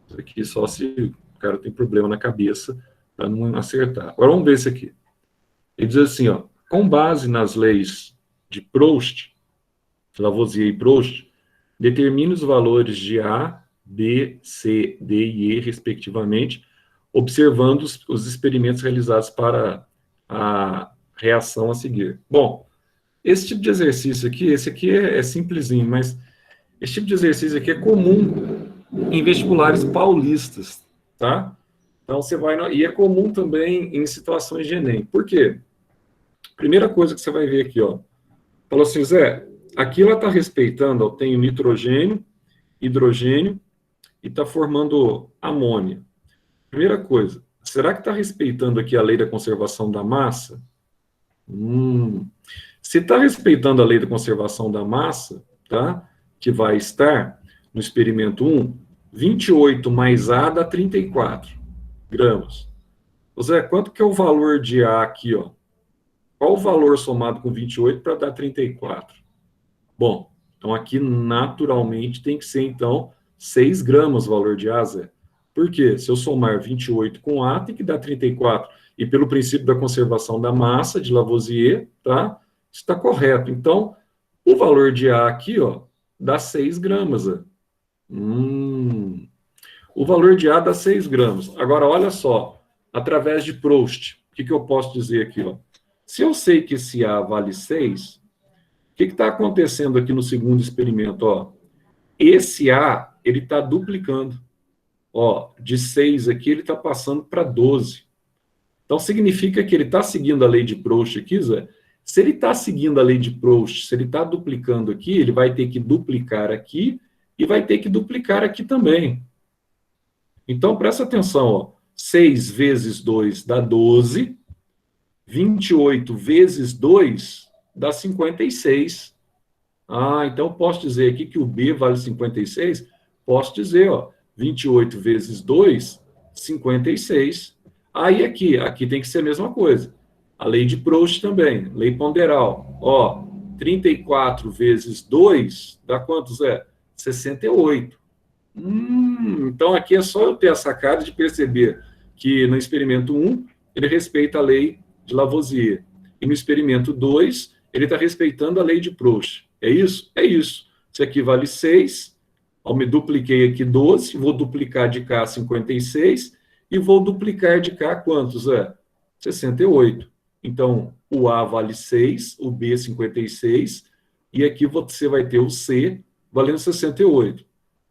Isso aqui só se o cara tem problema na cabeça para não acertar. Agora vamos ver isso aqui. Ele diz assim, ó, com base nas leis de Proust, Lavoisier e Proust, determine os valores de A, B, C, D e E, respectivamente, observando os experimentos realizados para a reação a seguir. Bom, esse tipo de exercício aqui, esse aqui é simplesinho, mas esse tipo de exercício aqui é comum em vestibulares paulistas, tá? Então, você vai... E é comum também em situações de Enem. Por quê? Primeira coisa que você vai ver aqui, ó. Falou assim, Zé, aqui ela está respeitando, ó, tem nitrogênio, hidrogênio, e está formando amônia. Primeira coisa, será que está respeitando aqui a lei da conservação da massa? Se está respeitando a lei da conservação da massa, tá? Que vai estar no experimento 1, 28 mais A dá 34 gramas. Zé, quanto que é o valor de A aqui, ó? Qual o valor somado com 28 para dar 34? Bom, então aqui naturalmente tem que ser, então, 6 gramas o valor de A, Zé. Por quê? Se eu somar 28 com A, tem que dar 34. E pelo princípio da conservação da massa, de Lavoisier, tá? Está correto. Então, o valor de A aqui, ó, dá 6 gramas, Zé. O valor de A dá 6 gramas. Agora, olha só, através de Proust, o que eu posso dizer aqui, ó? Se eu sei que esse A vale 6, o que está acontecendo aqui no segundo experimento? Ó? Esse A, ele está duplicando. Ó, de 6 aqui, ele está passando para 12. Então, significa que ele está seguindo a lei de Proust aqui, Zé. Se ele está seguindo a lei de Proust, se ele está duplicando aqui, ele vai ter que duplicar aqui e vai ter que duplicar aqui também. Então, presta atenção, ó. 6 vezes 2 dá 12. 28 vezes 2 dá 56. Então eu posso dizer aqui que o B vale 56? Posso dizer, ó, 28 vezes 2, 56. Aí aqui tem que ser a mesma coisa. A lei de Proust também, lei ponderal. Ó, 34 vezes 2 dá quanto, Zé? 68. Então aqui é só eu ter a sacada de perceber que no experimento 1, ele respeita a lei de Lavoisier. E no experimento 2, ele está respeitando a lei de Proust. É isso? É isso. Isso aqui vale 6. Eu me dupliquei aqui 12, vou duplicar de cá 56 e vou duplicar de cá quantos? 68. Então, o A vale 6, o B 56, e aqui você vai ter o C valendo 68.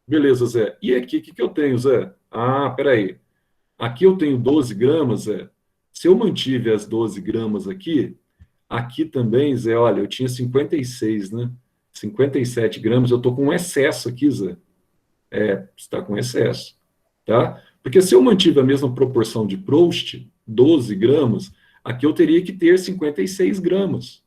Beleza, Zé. E aqui, o que eu tenho, Zé? Peraí. Aqui eu tenho 12 gramas, Zé. Se eu mantive as 12 gramas aqui também, Zé, olha, eu tinha 56, né? 57 gramas, eu estou com um excesso aqui, Zé. Está com excesso, tá? Porque se eu mantive a mesma proporção de Proust, 12 gramas, aqui eu teria que ter 56 gramas.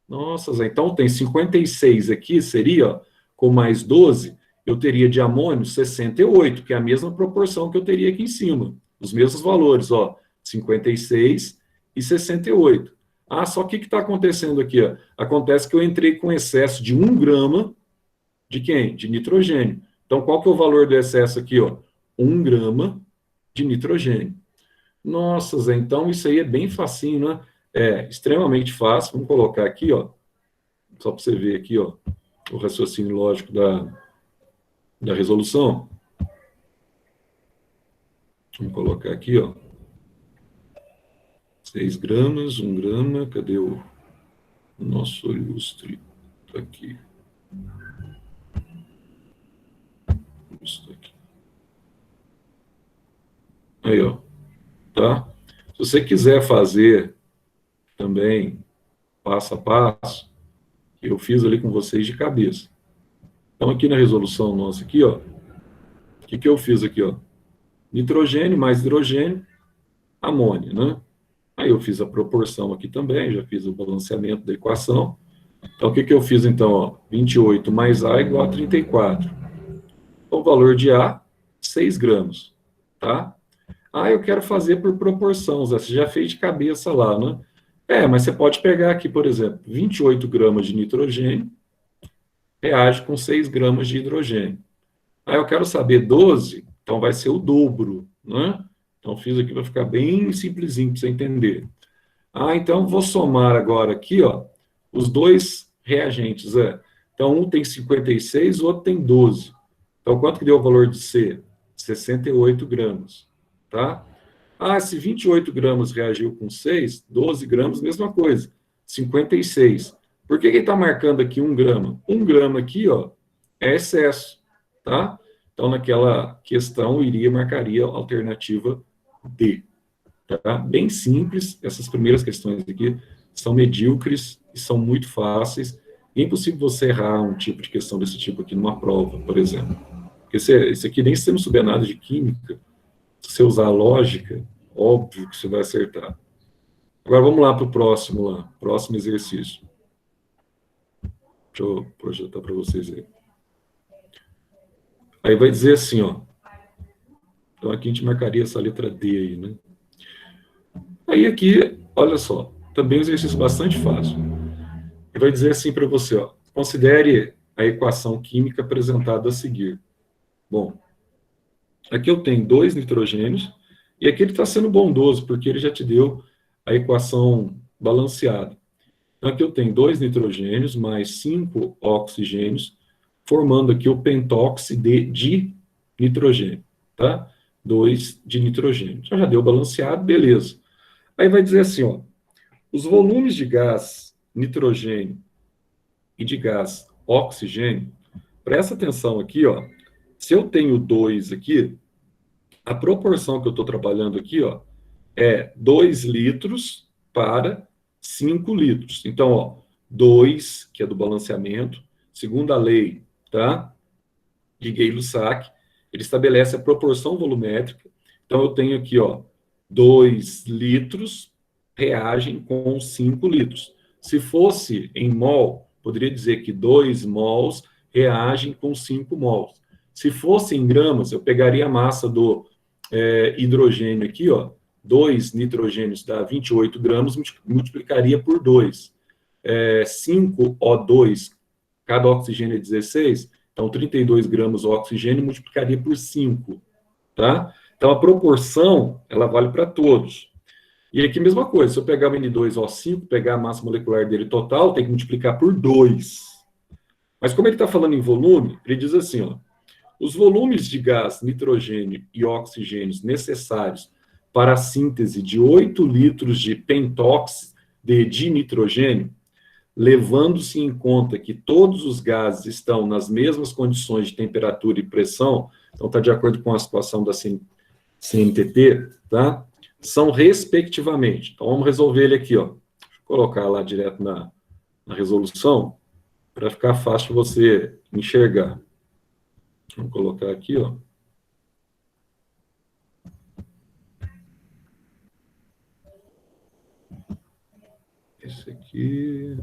Nossa, Zé, então tem 56 aqui, seria, ó, com mais 12, eu teria de amônio 68, que é a mesma proporção que eu teria aqui em cima. Os mesmos valores, ó, 56 e 68. Ah, só que o que está acontecendo aqui? Ó? Acontece que eu entrei com excesso de 1 grama de quem? De nitrogênio. Então, qual que é o valor do excesso aqui? Ó? 1 grama de nitrogênio. Nossa, Zé, então isso aí é bem facinho, né? É extremamente fácil. Vamos colocar aqui, ó, só para você ver aqui, ó, o raciocínio lógico da resolução. Vamos colocar aqui, ó. 6 gramas, 1 grama, cadê o nosso ilustre? Tá aqui. Isso aqui. Aí, ó. Tá? Se você quiser fazer também passo a passo, eu fiz ali com vocês de cabeça. Então, aqui na resolução nossa aqui, ó, o que eu fiz aqui, ó? Nitrogênio mais hidrogênio, amônio, né? Aí eu fiz a proporção aqui também, já fiz o balanceamento da equação. Então, o que eu fiz, então? Ó, 28 mais A igual a 34. Então, o valor de A, 6 gramas, tá? Ah, eu quero fazer por proporção, Zé, você já fez de cabeça lá, né? Mas você pode pegar aqui, por exemplo, 28 gramas de nitrogênio reage com 6 gramas de hidrogênio. Ah, eu quero saber 12, então vai ser o dobro, né? Então, fiz aqui para ficar bem simplesinho para você entender. Ah, então vou somar agora aqui, ó, os dois reagentes, Então, um tem 56, o outro tem 12. Então, quanto que deu o valor de C? 68 gramas, tá? Ah, se 28 gramas reagiu com 6, 12 gramas, mesma coisa, 56. Por que ele está marcando aqui 1 grama? 1 grama aqui, ó, é excesso, tá? Então, naquela questão, marcaria a alternativa D. Tá? Bem simples, essas primeiras questões aqui são medíocres e são muito fáceis. E é impossível você errar um tipo de questão desse tipo aqui numa prova, por exemplo. Porque isso aqui, nem se você não souber nada de química, se você usar a lógica, óbvio que você vai acertar. Agora vamos lá para o próximo exercício. Deixa eu projetar para vocês aí. Aí vai dizer assim, ó. Então aqui a gente marcaria essa letra D aí, né? Aí aqui, olha só, também um exercício bastante fácil. Ele vai dizer assim para você, ó, considere a equação química apresentada a seguir. Bom, aqui eu tenho 2 nitrogênios, e aqui ele está sendo bondoso, porque ele já te deu a equação balanceada. Então aqui eu tenho 2 nitrogênios mais 5 oxigênios, formando aqui o pentóxido de nitrogênio, tá? 2 de nitrogênio. Então já deu balanceado, beleza. Aí vai dizer assim, ó, os volumes de gás nitrogênio e de gás oxigênio, presta atenção aqui, ó, se eu tenho 2 aqui, a proporção que eu estou trabalhando aqui, ó, é 2 litros para 5 litros. Então, ó, 2, que é do balanceamento, segundo a lei, tá, de Gay-Lussac, ele estabelece a proporção volumétrica. Então, eu tenho aqui, ó, 2 litros reagem com 5 litros. Se fosse em mol, poderia dizer que 2 mols reagem com 5 mols. Se fosse em gramas, eu pegaria a massa do hidrogênio aqui, ó, 2 nitrogênios dá 28 gramas, multiplicaria por 2. 5O2, cada oxigênio é 16, então 32 gramas o oxigênio multiplicaria por 5, tá? Então, a proporção, ela vale para todos. E aqui, mesma coisa, se eu pegar o N2O5, pegar a massa molecular dele total, tem que multiplicar por 2. Mas como ele está falando em volume, ele diz assim, ó, os volumes de gás, nitrogênio e oxigênios necessários para a síntese de 8 litros de pentóxido de nitrogênio, levando-se em conta que todos os gases estão nas mesmas condições de temperatura e pressão, então está de acordo com a situação da CNTT, tá? são respectivamente. Então, vamos resolver ele aqui, ó. Deixa eu colocar lá direto na resolução, para ficar fácil você enxergar. Vamos colocar aqui, ó. Esse aqui.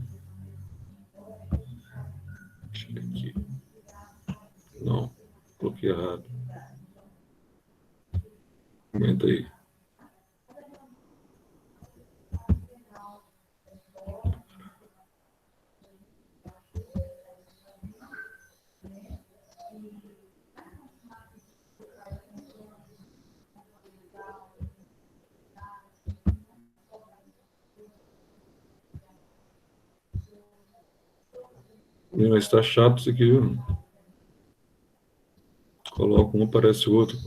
Deixa eu ver aqui. Não, coloquei errado. Aumenta aí. Mas está chato isso aqui, viu? Coloca um, aparece o outro.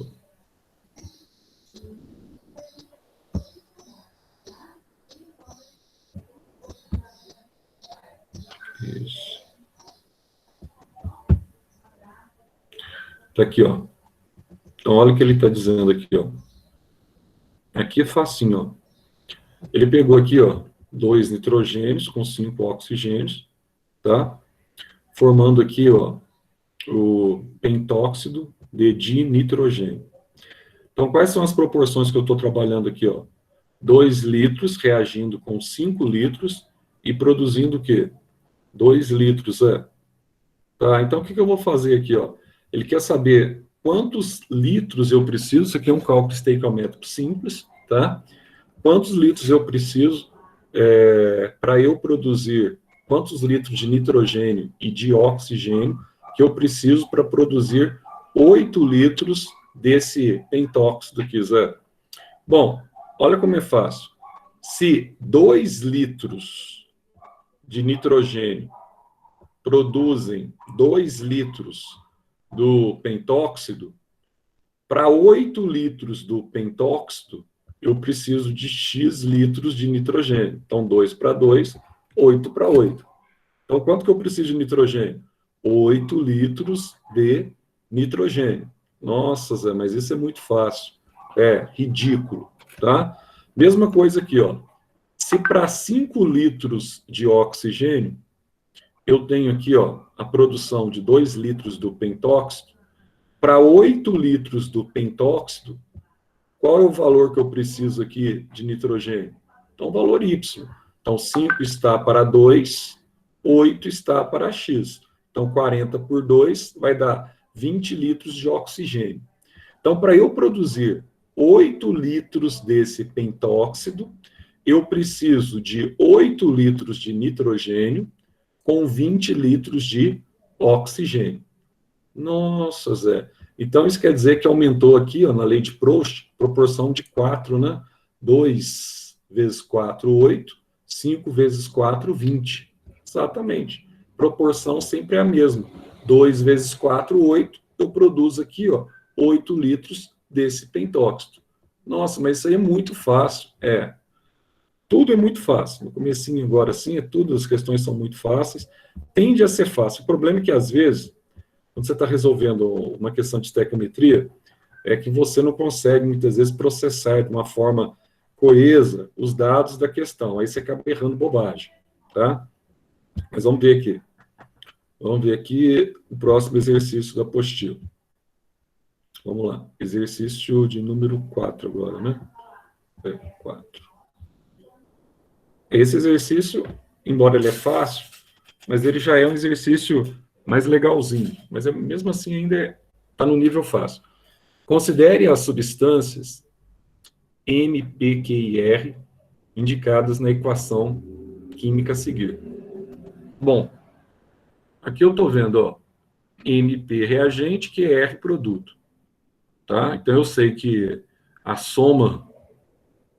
Isso. Tá aqui, ó. Então, olha o que ele está dizendo aqui, ó. Aqui é facinho, ó. Ele pegou aqui, ó, 2 nitrogênios com 5 oxigênios, tá? Formando aqui, ó, o pentóxido de dinitrogênio. Então, quais são as proporções que eu estou trabalhando aqui, ó? 2 litros reagindo com 5 litros e produzindo o quê? 2 litros, Tá, então, o que eu vou fazer aqui, ó? Ele quer saber quantos litros eu preciso, isso aqui é um cálculo estequiométrico simples, tá? Quantos litros eu preciso para eu produzir, quantos litros de nitrogênio e de oxigênio que eu preciso para produzir 8 litros desse pentóxido aqui, Zé. Bom, olha como é fácil. Se 2 litros de nitrogênio produzem 2 litros do pentóxido, para 8 litros do pentóxido, eu preciso de X litros de nitrogênio. Então, 2 para 2, 8 para 8. Então, quanto que eu preciso de nitrogênio? 8 litros de nitrogênio. Nossa, Zé, mas isso é muito fácil. É ridículo, tá? Mesma coisa aqui, ó. Se para 5 litros de oxigênio, eu tenho aqui, ó, a produção de 2 litros do pentóxido, para 8 litros do pentóxido, qual é o valor que eu preciso aqui de nitrogênio? Então, o valor Y. Então, 5 está para 2, 8 está para X. Então, 40 por 2 vai dar 20 litros de oxigênio. Então, para eu produzir 8 litros desse pentóxido, eu preciso de 8 litros de nitrogênio com 20 litros de oxigênio. Nossa, Zé. Então, isso quer dizer que aumentou aqui, ó, na lei de Proust, proporção de 4, né? 2 vezes 4, 8. 5 vezes 4, 20. Exatamente. Proporção sempre é a mesma. 2 vezes 4, 8. Eu produzo aqui, ó, 8 litros desse pentóxido. Nossa, mas isso aí é muito fácil. Tudo é muito fácil. No comecinho agora, sim, tudo, as questões são muito fáceis. Tende a ser fácil. O problema é que, às vezes, quando você está resolvendo uma questão de estequiometria, é que você não consegue, muitas vezes, processar de uma forma coesa os dados da questão. Aí você acaba errando bobagem, tá? Mas vamos ver aqui. Vamos ver aqui o próximo exercício da apostila. Vamos lá. Exercício de número 4 agora, né? 4. Esse exercício, embora ele é fácil, mas ele já é um exercício mais legalzinho. Mas mesmo assim ainda está no nível fácil. Considere as substâncias M, P, Q e R indicadas na equação química a seguir. Bom, aqui eu estou vendo, ó, MP reagente, QR produto. Tá? Então eu sei que a soma,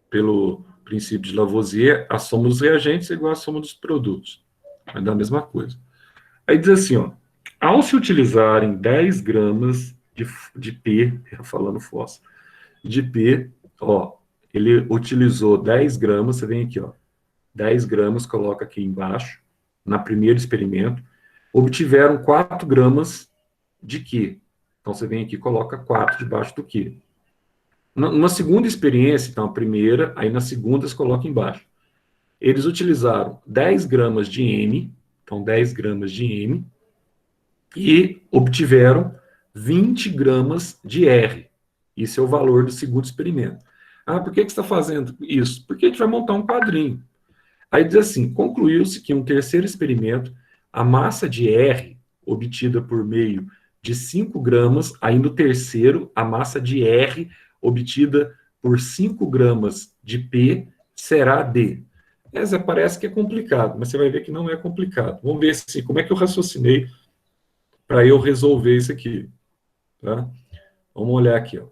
pelo princípio de Lavoisier, a soma dos reagentes é igual à soma dos produtos. Vai dar a mesma coisa. Aí diz assim, ó, ao se utilizarem 10 gramas de P, falando fósforo, de P, ó, ele utilizou 10 gramas, você vem aqui, ó, 10 gramas, coloca aqui embaixo, na primeiro experimento, obtiveram 4 gramas de Q. Então, você vem aqui e coloca 4 debaixo do Q. Numa segunda experiência, então, a primeira, aí na segunda você coloca embaixo. Eles utilizaram 10 gramas de M, então 10 gramas de M, e obtiveram 20 gramas de R. Isso é o valor do segundo experimento. Ah, por que você está fazendo isso? Porque a gente vai montar um quadrinho. Aí diz assim, concluiu-se que em um terceiro experimento, a massa de R, obtida por meio de 5 gramas, aí no terceiro, a massa de R, obtida por 5 gramas de P, será D. Essa parece que é complicado, mas você vai ver que não é complicado. Vamos ver assim, como é que eu raciocinei para eu resolver isso aqui. Tá? Vamos olhar aqui. Ó.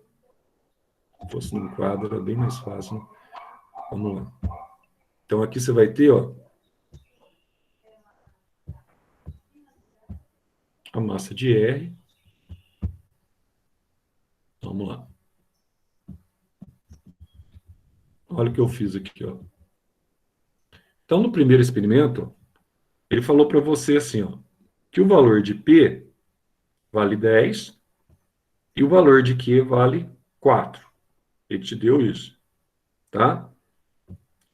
Se fosse num quadro, era bem mais fácil. Né? Vamos lá. Então, aqui você vai ter ó, a massa de R. Vamos lá. Olha o que eu fiz aqui. Ó. Então, no primeiro experimento, ele falou para você assim, ó, que o valor de P vale 10 e o valor de Q vale 4. Ele te deu isso. Tá?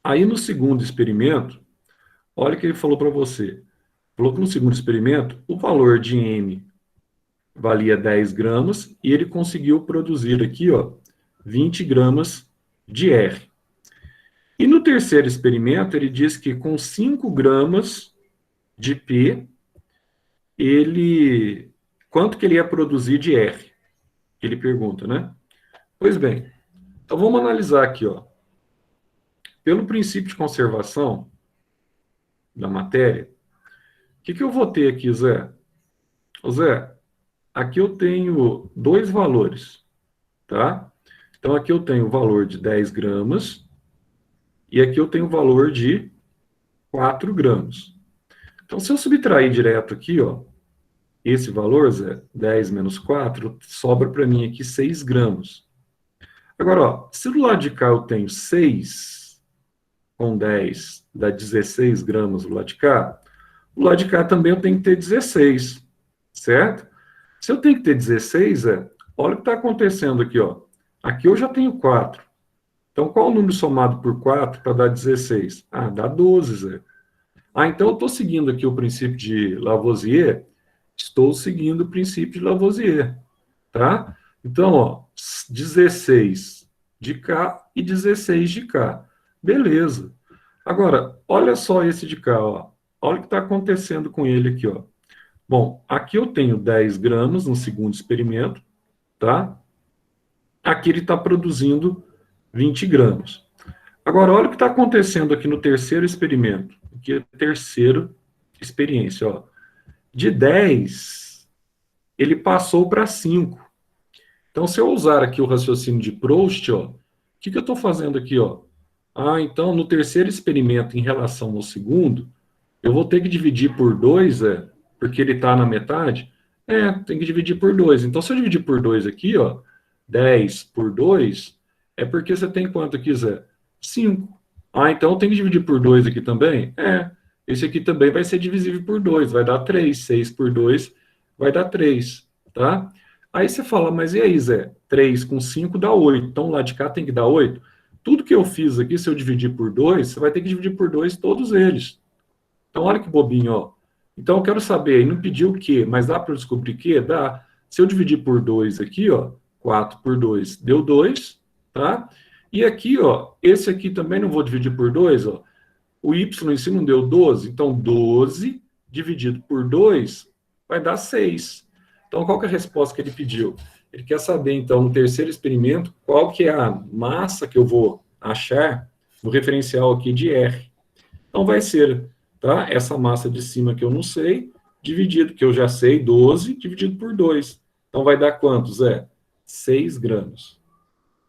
Aí, no segundo experimento, olha o que ele falou para você. Falou que no segundo experimento, o valor de M valia 10 gramas e ele conseguiu produzir aqui, ó, 20 gramas de R. E no terceiro experimento, ele diz que com 5 gramas de P, quanto que ele ia produzir de R? Ele pergunta, né? Pois bem, então vamos analisar aqui, ó. Pelo princípio de conservação da matéria, o que eu vou ter aqui, Zé? Ô, Zé, aqui eu tenho dois valores, tá? Então, aqui eu tenho o valor de 10 gramas e aqui eu tenho o valor de 4 gramas. Então, se eu subtrair direto aqui, ó, esse valor, Zé, 10 menos 4, sobra para mim aqui 6 gramas. Agora, ó, se do lado de cá eu tenho 6 com 10 dá 16 gramas do lado de cá, do lado de cá também eu tenho que ter 16, certo? Se eu tenho que ter 16, olha o que está acontecendo aqui, ó. Aqui eu já tenho 4. Então, qual o número somado por 4 para dar 16? Ah, dá 12, Zé. Ah, então eu estou seguindo aqui o princípio de Lavoisier. Estou seguindo o princípio de Lavoisier, tá? Então, ó, 16 de cá e 16 de cá. Beleza. Agora, olha só esse de cá, ó. Olha o que está acontecendo com ele aqui, ó. Bom, aqui eu tenho 10 gramas no segundo experimento, tá? Aqui ele está produzindo 20 gramas. Agora, olha o que está acontecendo aqui no terceiro experimento. Aqui é a terceira experiência, ó. De 10, ele passou para 5. Então, se eu usar aqui o raciocínio de Proust, ó, o que eu estou fazendo aqui, ó? Ah, então, no terceiro experimento, em relação ao segundo, eu vou ter que dividir por 2, porque ele está na metade? Tem que dividir por 2. Então, se eu dividir por 2 aqui, ó, 10 por 2, é porque você tem quanto aqui, Zé? 5. Ah, então eu tenho que dividir por 2 aqui também? Esse aqui também vai ser divisível por 2, vai dar 3. 6 por 2 vai dar 3, tá? Aí você fala, mas e aí, Zé? 3 com 5 dá 8. Então, lá de cá tem que dar 8. Tudo que eu fiz aqui, se eu dividir por 2, você vai ter que dividir por 2 todos eles. Então, olha que bobinho, ó. Então, eu quero saber, aí não pediu o quê? Mas dá para eu descobrir o quê? Dá. Se eu dividir por 2 aqui, ó, 4 por 2 deu 2, tá? E aqui, ó, esse aqui também não vou dividir por 2, ó. O y em si não deu 12, então 12 dividido por 2 vai dar 6. Então, qual que é a resposta que ele pediu? Ele quer saber, então, no terceiro experimento, qual que é a massa que eu vou achar no referencial aqui de R. Então, vai ser, tá? Essa massa de cima que eu não sei, dividido, que eu já sei, 12, dividido por 2. Então, vai dar quanto, Zé? 6 gramas.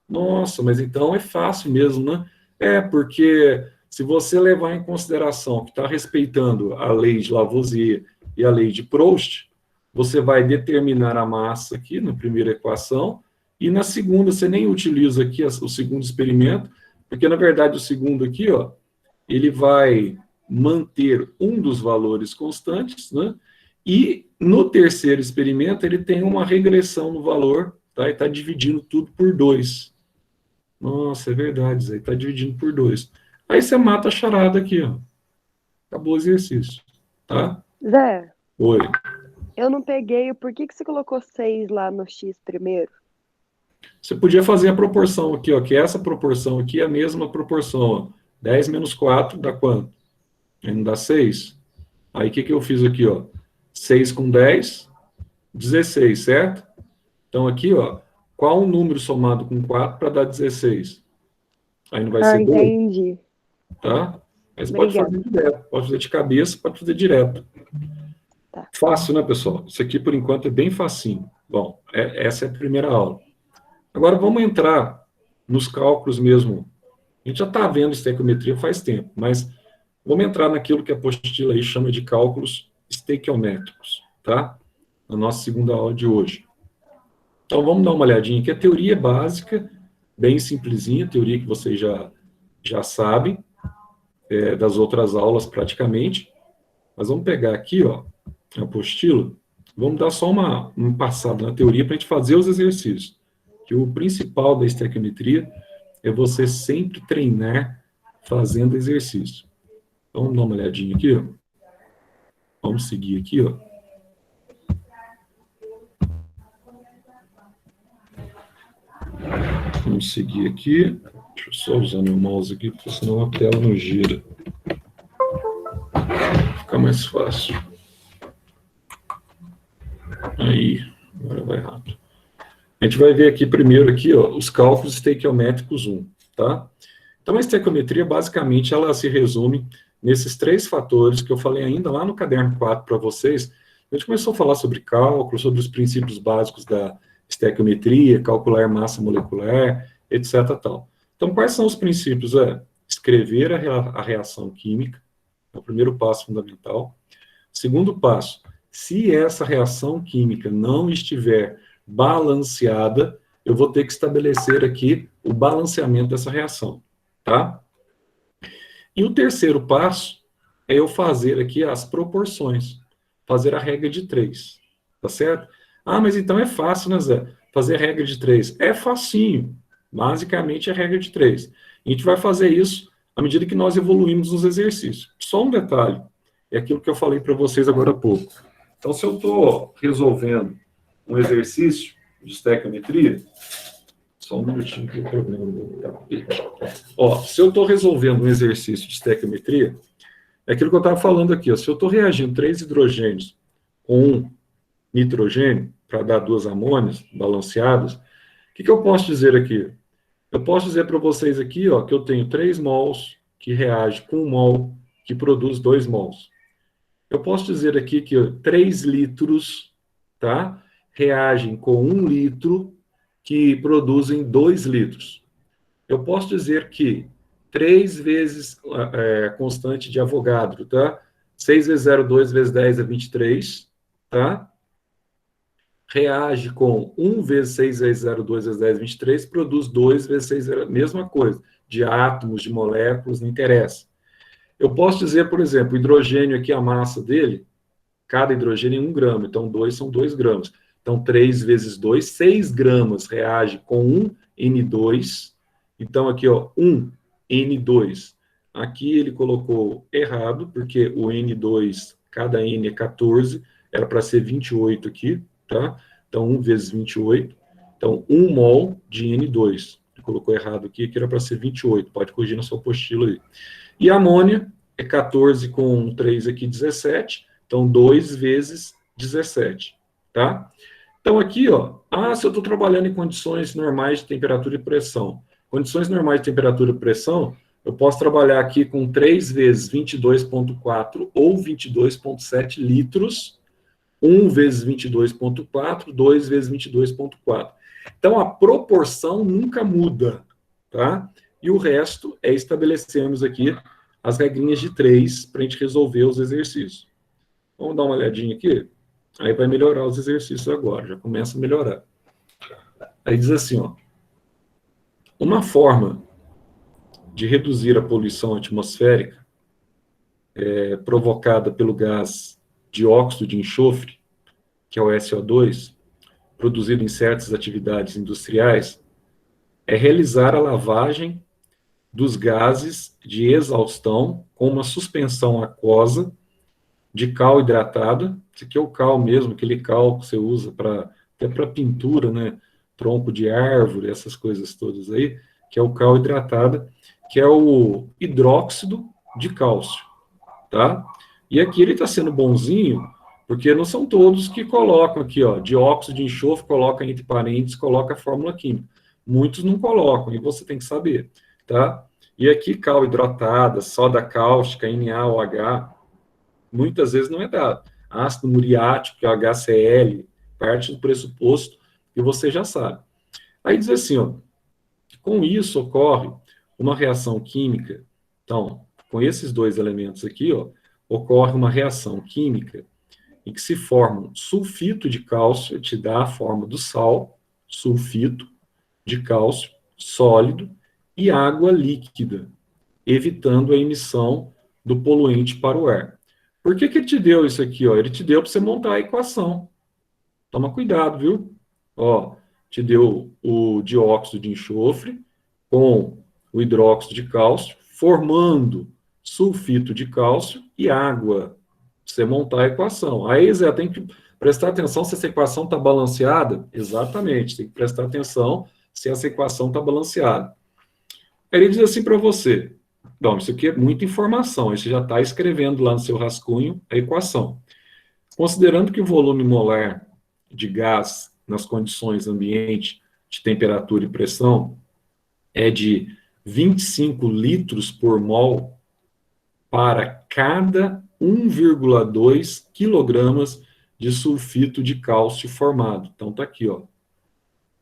Nossa, mas então é fácil mesmo, né? Porque se você levar em consideração que está respeitando a lei de Lavoisier e a lei de Proust, você vai determinar a massa aqui na primeira equação, e na segunda você nem utiliza aqui o segundo experimento, porque na verdade o segundo aqui, ó, ele vai manter um dos valores constantes, né? E no terceiro experimento ele tem uma regressão no valor, tá? E está dividindo tudo por 2. Nossa, é verdade, Zé. Está dividindo por 2. Aí você mata a charada aqui, ó. Acabou o exercício, tá? Zé, Oi. eu não peguei. Por que você colocou 6 lá no X primeiro? Você podia fazer a proporção aqui, ó, que essa proporção aqui é a mesma proporção, ó. 10 menos 4 dá quanto? Aí não dá 6. Aí o que eu fiz aqui, ó? 6 com 10, 16, certo? Então aqui, ó, qual o número somado com 4 para dar 16? Aí não vai Ah, ser 2, entendi. tá? Mas pode Obrigada. fazer direto, pode fazer de cabeça, pode fazer direto. Tá. Fácil, né, pessoal? Isso aqui, por enquanto, é bem facinho. Bom, essa é a primeira aula. Agora, vamos entrar nos cálculos mesmo. A gente já está vendo estequiometria faz tempo, mas vamos entrar naquilo que a apostila aí chama de cálculos estequiométricos, tá? Na nossa segunda aula de hoje. Então, vamos dar uma olhadinha aqui. A teoria é básica, bem simplesinha, teoria que vocês já sabem, das outras aulas praticamente. Mas vamos pegar aqui, ó, a apostila, vamos dar só um passado na teoria para a gente fazer os exercícios. Que o principal da estequiometria é você sempre treinar fazendo exercício. Então, vamos dar uma olhadinha aqui, ó. Vamos seguir aqui, ó. Vamos seguir aqui. Deixa eu só usar meu mouse aqui, porque senão a tela não gira. Fica mais fácil. Aí, agora vai rápido. A gente vai ver aqui primeiro aqui, ó, os cálculos estequiométricos 1, tá? Então, a estequiometria, basicamente, ela se resume nesses 3 fatores que eu falei ainda lá no caderno 4 para vocês. A gente começou a falar sobre cálculo, sobre os princípios básicos da estequiometria, calcular massa molecular, etc. Tal. Então, quais são os princípios? Escrever a reação química, é o primeiro passo fundamental. Segundo passo, se essa reação química não estiver balanceada, eu vou ter que estabelecer aqui o balanceamento dessa reação, tá? E o terceiro passo é eu fazer aqui as proporções, fazer a regra de 3, tá certo? Ah, mas então é fácil, né, Zé? Fazer a regra de 3. É facinho, basicamente é a regra de 3. A gente vai fazer isso à medida que nós evoluímos nos exercícios. Só um detalhe, é aquilo que eu falei para vocês agora há pouco. Então, se eu estou resolvendo um exercício de estequiometria, só um minutinho que o problema. Ó, se eu estou resolvendo um exercício de estequiometria, é aquilo que eu estava falando aqui, ó, se eu estou reagindo 3 hidrogênios com 1 nitrogênio, para dar 2 amônias balanceadas, o que eu posso dizer aqui? Eu posso dizer para vocês aqui, ó, que eu tenho 3 mols que reage com 1 mol que produz 2 mols. Eu posso dizer aqui que 3 litros, tá, reagem com 1 litro que produzem 2 litros. Eu posso dizer que 3 vezes constante de Avogadro, tá? 6 vezes 0, 2 vezes 10 é 23, tá? Reage com 1 vezes 6 vezes 0, 2 vezes 10 é 23, produz 2 vezes 6, mesma coisa, de átomos, de moléculas, não interessa. Eu posso dizer, por exemplo, o hidrogênio aqui, a massa dele, cada hidrogênio é 1 grama, então 2 são 2 gramas. Então, 3 vezes 2, 6 gramas reage com 1 N2. Então, aqui, ó, 1 N2. Aqui ele colocou errado, porque o N2, cada N é 14, era para ser 28 aqui, tá? Então, 1 vezes 28. Então, 1 mol de N2. Ele colocou errado aqui, que era para ser 28. Pode corrigir na sua apostila aí. E a amônia é 14 com 3 aqui, 17. Então, 2 vezes 17, tá? Então, aqui, ó, se eu estou trabalhando em condições normais de temperatura e pressão. Condições normais de temperatura e pressão, eu posso trabalhar aqui com 3 vezes 22,4 ou 22,7 litros, 1 vezes 22,4, 2 vezes 22,4. Então, a proporção nunca muda, tá? E o resto é estabelecermos aqui as regrinhas de 3 para a gente resolver os exercícios. Vamos dar uma olhadinha aqui? Aí vai melhorar os exercícios agora, já começa a melhorar. Aí diz assim, ó, uma forma de reduzir a poluição atmosférica provocada pelo gás dióxido de enxofre, que é o SO2, produzido em certas atividades industriais, é realizar a lavagem dos gases de exaustão com uma suspensão aquosa de cal hidratada. Esse aqui é o cal mesmo, aquele cal que você usa até para pintura, né? Tronco de árvore, essas coisas todas aí, que é o cal hidratada, que é o hidróxido de cálcio, tá? E aqui ele está sendo bonzinho, porque não são todos que colocam aqui, ó, dióxido de enxofre, coloca entre parênteses, coloca a fórmula química. Muitos não colocam, e você tem que saber, tá? E aqui, cal hidratada, soda cáustica, NaOH, muitas vezes não é dado. Ácido muriático, que é o HCl, parte do pressuposto que você já sabe. Aí diz assim, ó, com isso ocorre uma reação química. Então, com esses dois elementos aqui, ó, ocorre uma reação química em que se forma um sulfito de cálcio, te dá a forma do sal, sulfito de cálcio sólido, e água líquida, evitando a emissão do poluente para o ar. Por que que ele te deu isso aqui? Ó? Ele te deu para você montar a equação. Toma cuidado, viu? Ó, te deu o dióxido de enxofre com o hidróxido de cálcio, formando sulfito de cálcio e água. Você montar a equação. Aí, Zé, tem que prestar atenção se essa equação está balanceada. Exatamente, tem que prestar atenção se essa equação está balanceada. Aí ele diz assim para você, bom, isso aqui é muita informação, aí você já está escrevendo lá no seu rascunho a equação. Considerando que o volume molar de gás nas condições ambiente de temperatura e pressão é de 25 litros por mol para cada 1,2 quilogramas de sulfito de cálcio formado. Então, está aqui, ó,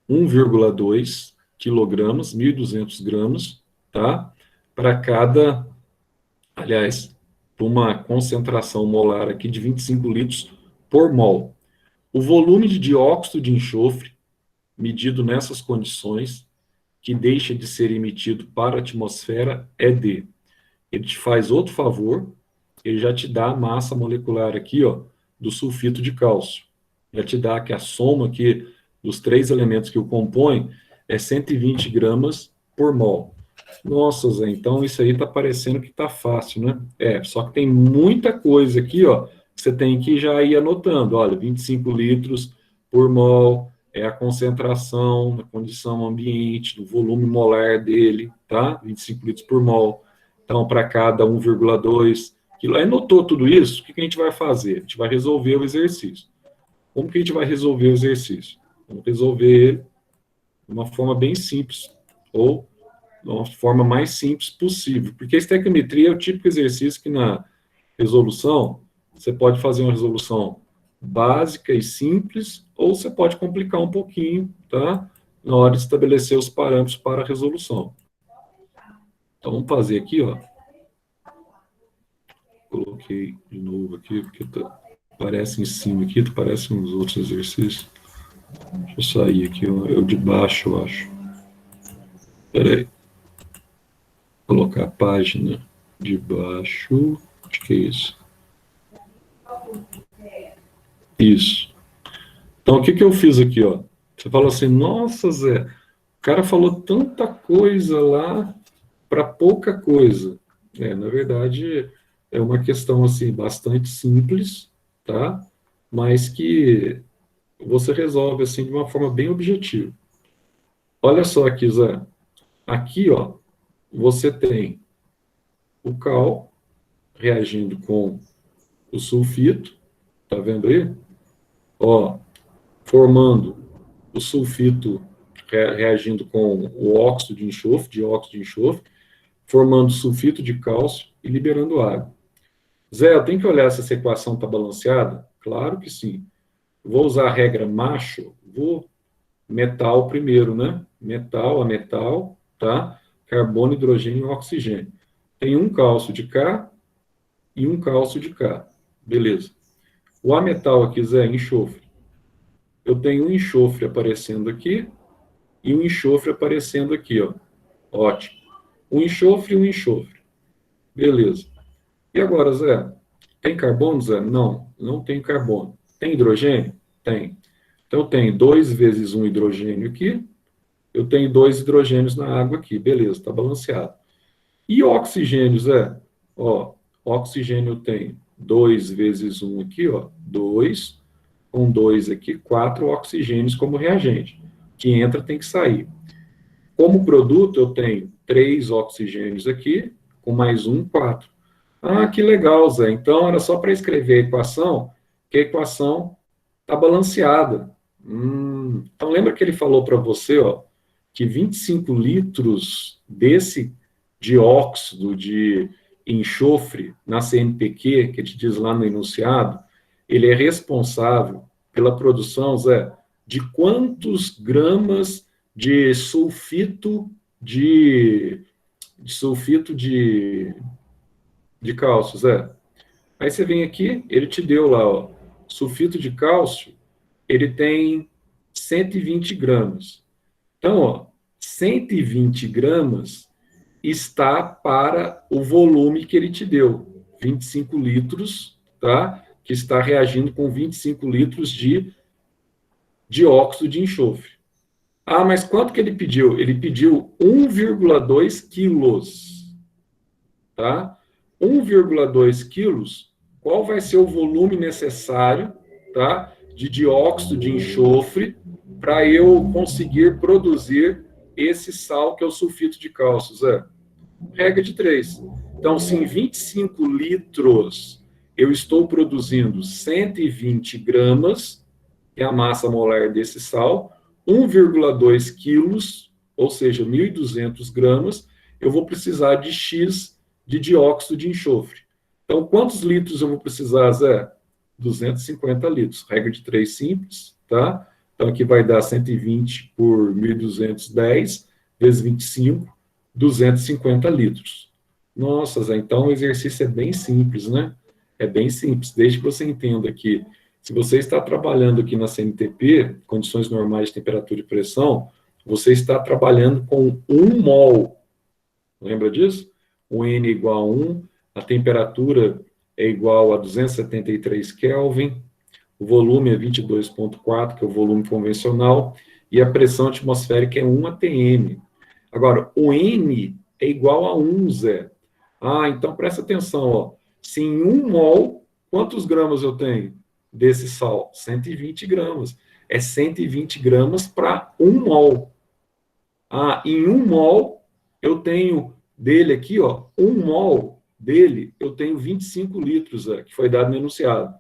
1,2 quilogramas, 1.200 gramas, tá? Para cada, aliás, uma concentração molar aqui de 25 litros por mol. O volume de dióxido de enxofre, medido nessas condições, que deixa de ser emitido para a atmosfera, é D. Ele te faz outro favor, ele já te dá a massa molecular aqui, ó, do sulfito de cálcio. Já te dá que a soma aqui dos três elementos que o compõem é 120 gramas por mol. Nossa, Zé, então isso aí tá parecendo que tá fácil, né? É, só que tem muita coisa aqui, ó, que você tem que já ir anotando. Olha, 25 litros por mol é a concentração na condição ambiente, do volume molar dele, tá? 25 litros por mol. Então, para cada 1,2 quilo. Aí notou tudo isso, o que a gente vai fazer? A gente vai resolver o exercício. Como que a gente vai resolver o exercício? Vamos resolver ele de uma forma bem simples, ou de uma forma mais simples possível. Porque a estequiometria é o típico exercício que na resolução, você pode fazer uma resolução básica e simples, ou você pode complicar um pouquinho, tá? Na hora de estabelecer os parâmetros para a resolução. Então, vamos fazer aqui, ó. Coloquei de novo aqui, porque parece em cima aqui, parece uns outros exercícios. Deixa eu sair aqui, ó. Eu de baixo, eu acho. Espera aí. Vou colocar a página de baixo. Acho que é isso. Isso. Então, o que eu fiz aqui, ó? Você fala assim, nossa, Zé, o cara falou tanta coisa lá para pouca coisa. Na verdade, é uma questão, assim, bastante simples, tá? Mas que você resolve, assim, de uma forma bem objetiva. Olha só aqui, Zé. Aqui, ó, você tem o cal reagindo com o sulfito, tá vendo aí? Ó, formando o sulfito reagindo com o óxido de enxofre, dióxido de enxofre, formando sulfito de cálcio e liberando água. Zé, eu tenho que olhar se essa equação está balanceada? Claro que sim. Vou usar a regra macho, vou metal primeiro, né? Metal a metal, tá? Carbono, hidrogênio e oxigênio. Tem um cálcio de cá e um cálcio de cá. Beleza. O ametal aqui, Zé, enxofre. Eu tenho um enxofre aparecendo aqui e um enxofre aparecendo aqui, ó. Ótimo. Um enxofre e um enxofre. Beleza. E agora, Zé? Tem carbono, Zé? Não, não tem carbono. Tem hidrogênio? Tem. Então, tem 2 vezes um hidrogênio aqui eu tenho 2 hidrogênios na água aqui, beleza, está balanceado. E oxigênios, ó, oxigênio tem 2 vezes 1 aqui, ó, 2, com 2 aqui, 4 oxigênios como reagente. Que entra tem que sair. Como produto, eu tenho 3 oxigênios aqui, com mais 1, 4. Ah, que legal, Zé. Então, era só para escrever a equação, que a equação está balanceada. Então, lembra que ele falou para você, ó, que 25 litros desse dióxido de enxofre na CNPq, que te diz lá no enunciado, ele é responsável pela produção, Zé, de quantos gramas de sulfito de cálcio, Zé? Aí você vem aqui, ele te deu lá, ó, sulfito de cálcio, ele tem 120 gramas. Então, ó, 120 gramas está para o volume que ele te deu, 25 litros, tá? Que está reagindo com 25 litros de dióxido de enxofre. Ah, mas quanto que ele pediu? Ele pediu 1,2 quilos, tá? 1,2 quilos, qual vai ser o volume necessário, tá? De dióxido de enxofre para eu conseguir produzir esse sal que é o sulfito de cálcio, Zé? Regra de 3. Então, se em 25 litros eu estou produzindo 120 gramas, que é a massa molar desse sal, 1,2 quilos, ou seja, 1.200 gramas, eu vou precisar de X de dióxido de enxofre. Então, quantos litros eu vou precisar, Zé? 250 litros. Regra de 3 simples, tá? Então, aqui vai dar 120 por 1.210, vezes 25, 250 litros. Nossa, Zé, então o exercício é bem simples, né? É bem simples, desde que você entenda que se você está trabalhando aqui na CNTP, condições normais de temperatura e pressão, você está trabalhando com 1 mol. Lembra disso? O N igual a 1, a temperatura é igual a 273 Kelvin, o volume é 22,4, que é o volume convencional, e a pressão atmosférica é 1 atm. Agora, o N é igual a 1, Zé. Ah, então presta atenção, ó. Se em 1 mol, quantos gramas eu tenho desse sal? 120 gramas. É 120 gramas para 1 mol. Ah, em 1 mol, eu tenho dele aqui, ó, 1 mol dele, eu tenho 25 litros, que foi dado no enunciado.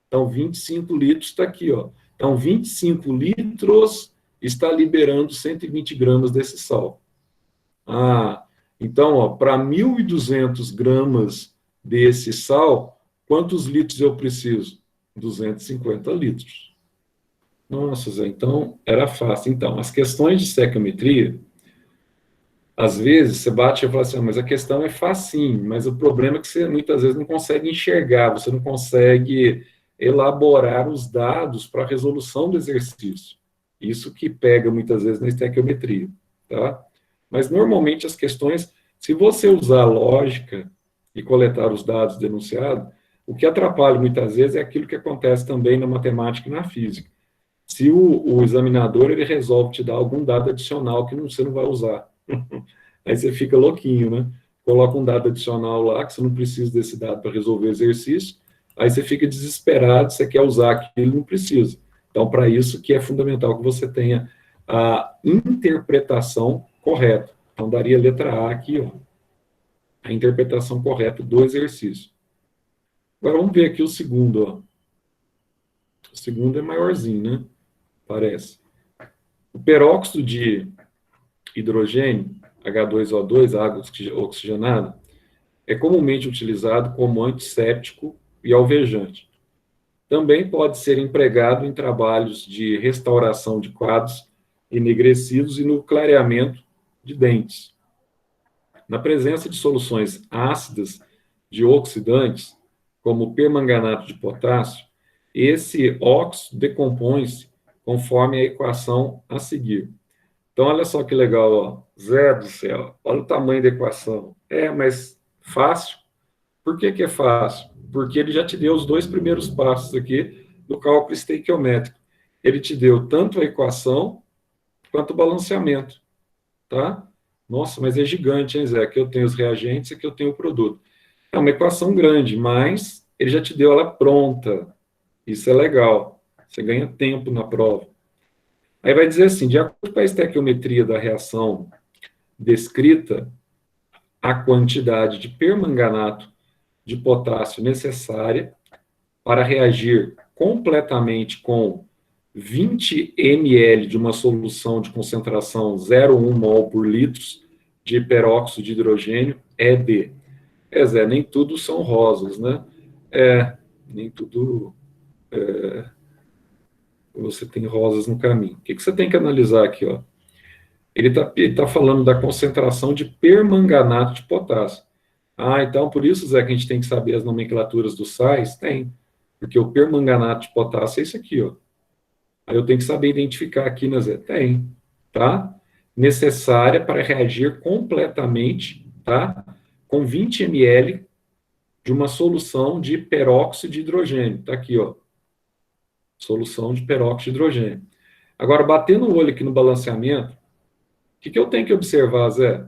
Então, 25 litros está aqui, ó. Então, 25 litros está liberando 120 gramas desse sal. Ah, então, ó, para 1.200 gramas desse sal, quantos litros eu preciso? 250 litros. Nossa, Zé, então era fácil. Então, as questões de estequiometria, às vezes você bate e fala assim, mas a questão é facinho, mas o problema é que você muitas vezes não consegue enxergar, você não consegue elaborar os dados para a resolução do exercício. Isso que pega muitas vezes na estequiometria, tá? Mas normalmente as questões, se você usar lógica e coletar os dados denunciados, o que atrapalha muitas vezes é aquilo que acontece também na matemática e na física. Se o examinador ele resolve te dar algum dado adicional que você não vai usar, aí você fica louquinho, né? Coloca um dado adicional lá, que você não precisa desse dado para resolver o exercício, aí você fica desesperado, você quer usar aquilo e não precisa. Então, para isso que é fundamental que você tenha a interpretação correta. Então, daria a letra A aqui, ó, a interpretação correta do exercício. Agora, vamos ver aqui o segundo, ó. O segundo é maiorzinho, né? Parece. O peróxido de hidrogênio, H2O2, água oxigenada, é comumente utilizado como antisséptico e alvejante. Também pode ser empregado em trabalhos de restauração de quadros enegrecidos e no clareamento de dentes. Na presença de soluções ácidas de oxidantes, como permanganato de potássio, esse óxido decompõe-se conforme a equação a seguir. Então, olha só que legal, ó. Zé do céu, olha o tamanho da equação. É, mas fácil? Por que que é fácil? Porque ele já te deu os 2 primeiros passos aqui do cálculo estequiométrico. Ele te deu tanto a equação quanto o balanceamento, tá? Nossa, mas é gigante, hein, Zé? Aqui eu tenho os reagentes, aqui eu tenho o produto. É uma equação grande, mas ele já te deu ela pronta. Isso é legal. Você ganha tempo na prova. Aí vai dizer assim, de acordo com a estequiometria da reação descrita, a quantidade de permanganato de potássio necessária para reagir completamente com 20 ml de uma solução de concentração 0,1 mol por litro de peróxido de hidrogênio é de... Zé, nem tudo são rosas, né? Nem tudo... você tem rosas no caminho. O que você tem que analisar aqui, ó? Ele tá falando da concentração de permanganato de potássio. Então por isso, Zé, que a gente tem que saber as nomenclaturas dos sais? Tem. Porque o permanganato de potássio é isso aqui, ó. Aí eu tenho que saber identificar aqui, né, Zé? Tem, tá? Necessária para reagir completamente, tá? Com 20 ml de uma solução de peróxido de hidrogênio. Tá aqui, ó. Solução de peróxido de hidrogênio. Agora, batendo o olho aqui no balanceamento, o que eu tenho que observar, Zé?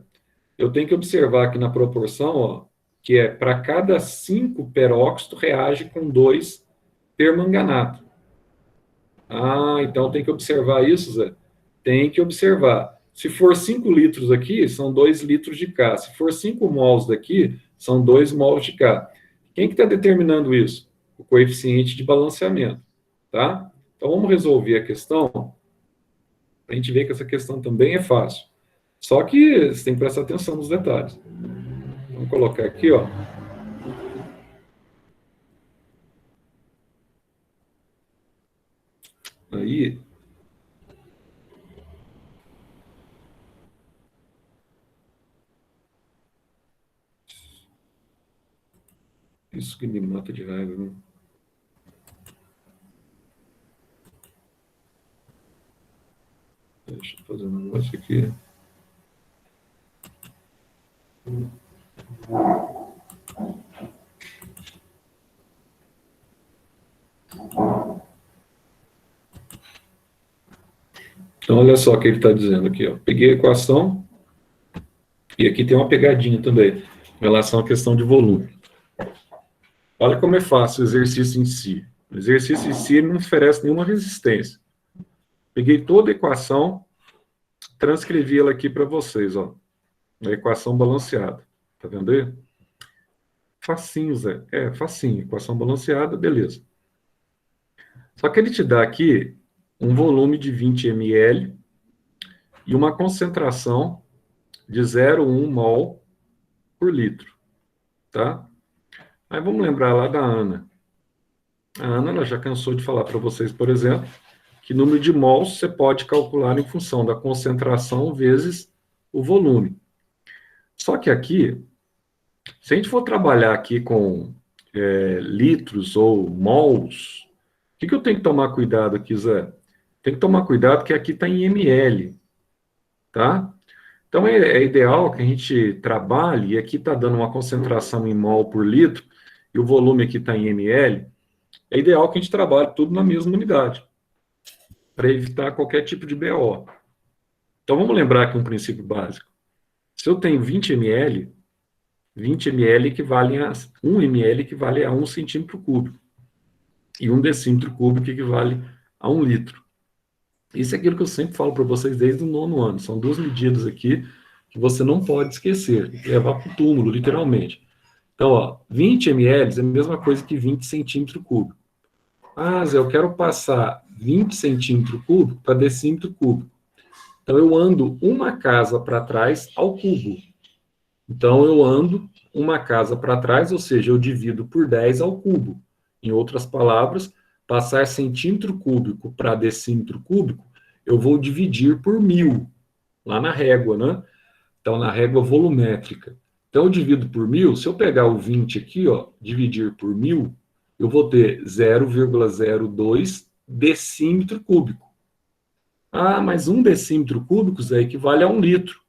Eu tenho que observar aqui na proporção, ó, que é para cada 5 peróxido reage com 2 permanganato. Então tem que observar isso, Zé? Tem que observar. Se for 5 litros aqui, são 2 litros de K. Se for 5 mols daqui, são 2 mols de K. Quem que está determinando isso? O coeficiente de balanceamento, tá? Então vamos resolver a questão, para a gente ver que essa questão também é fácil. Só que você tem que prestar atenção nos detalhes. Vamos colocar aqui, ó. Aí... Isso que me mata de raiva, né? Deixa eu fazer um negócio aqui. Então, olha só o que ele está dizendo aqui, ó. Peguei a equação, e aqui tem uma pegadinha também, em relação à questão de volume. Olha como é fácil o exercício em si. O exercício em si não oferece nenhuma resistência. Peguei toda a equação, transcrevi ela aqui para vocês, ó. A equação balanceada. Tá vendo aí? Facinho, Zé. Facinho. Equação balanceada, beleza. Só que ele te dá aqui um volume de 20 ml e uma concentração de 0,1 mol por litro, tá? Aí vamos lembrar lá da Ana. A Ana, ela já cansou de falar para vocês, por exemplo, que número de mols você pode calcular em função da concentração vezes o volume. Só que aqui, se a gente for trabalhar aqui com litros ou mols, o que eu tenho que tomar cuidado aqui, Zé? Tem que tomar cuidado que aqui está em ml, tá? Então, é ideal que a gente trabalhe, e aqui está dando uma concentração em mol por litro, e o volume aqui está em ml, é ideal que a gente trabalhe tudo na mesma unidade, para evitar qualquer tipo de BO. Então, vamos lembrar aqui um princípio básico. Se eu tenho 20 ml equivale a 1 ml equivale a 1 centímetro cúbico, e 1 decímetro cúbico equivale a 1 litro. Isso é aquilo que eu sempre falo para vocês desde o 9º ano. São 2 medidas aqui que você não pode esquecer, levar para o túmulo, literalmente. Então, ó, 20 ml é a mesma coisa que 20 centímetros cúbicos. Zé, eu quero passar 20 centímetros cúbicos para decímetro cúbico. Então, eu ando uma casa para trás ao cubo. Então, eu ando uma casa para trás, ou seja, eu divido por 10 ao cubo. Em outras palavras, passar centímetro cúbico para decímetro cúbico, eu vou dividir por 1000, lá na régua, né? Então, na régua volumétrica. Então, eu divido por 1000, se eu pegar o 20 aqui, ó, dividir por 1000, eu vou ter 0,02 decímetro cúbico. Mas 1 decímetro cúbico, Zé, equivale a 1 litro.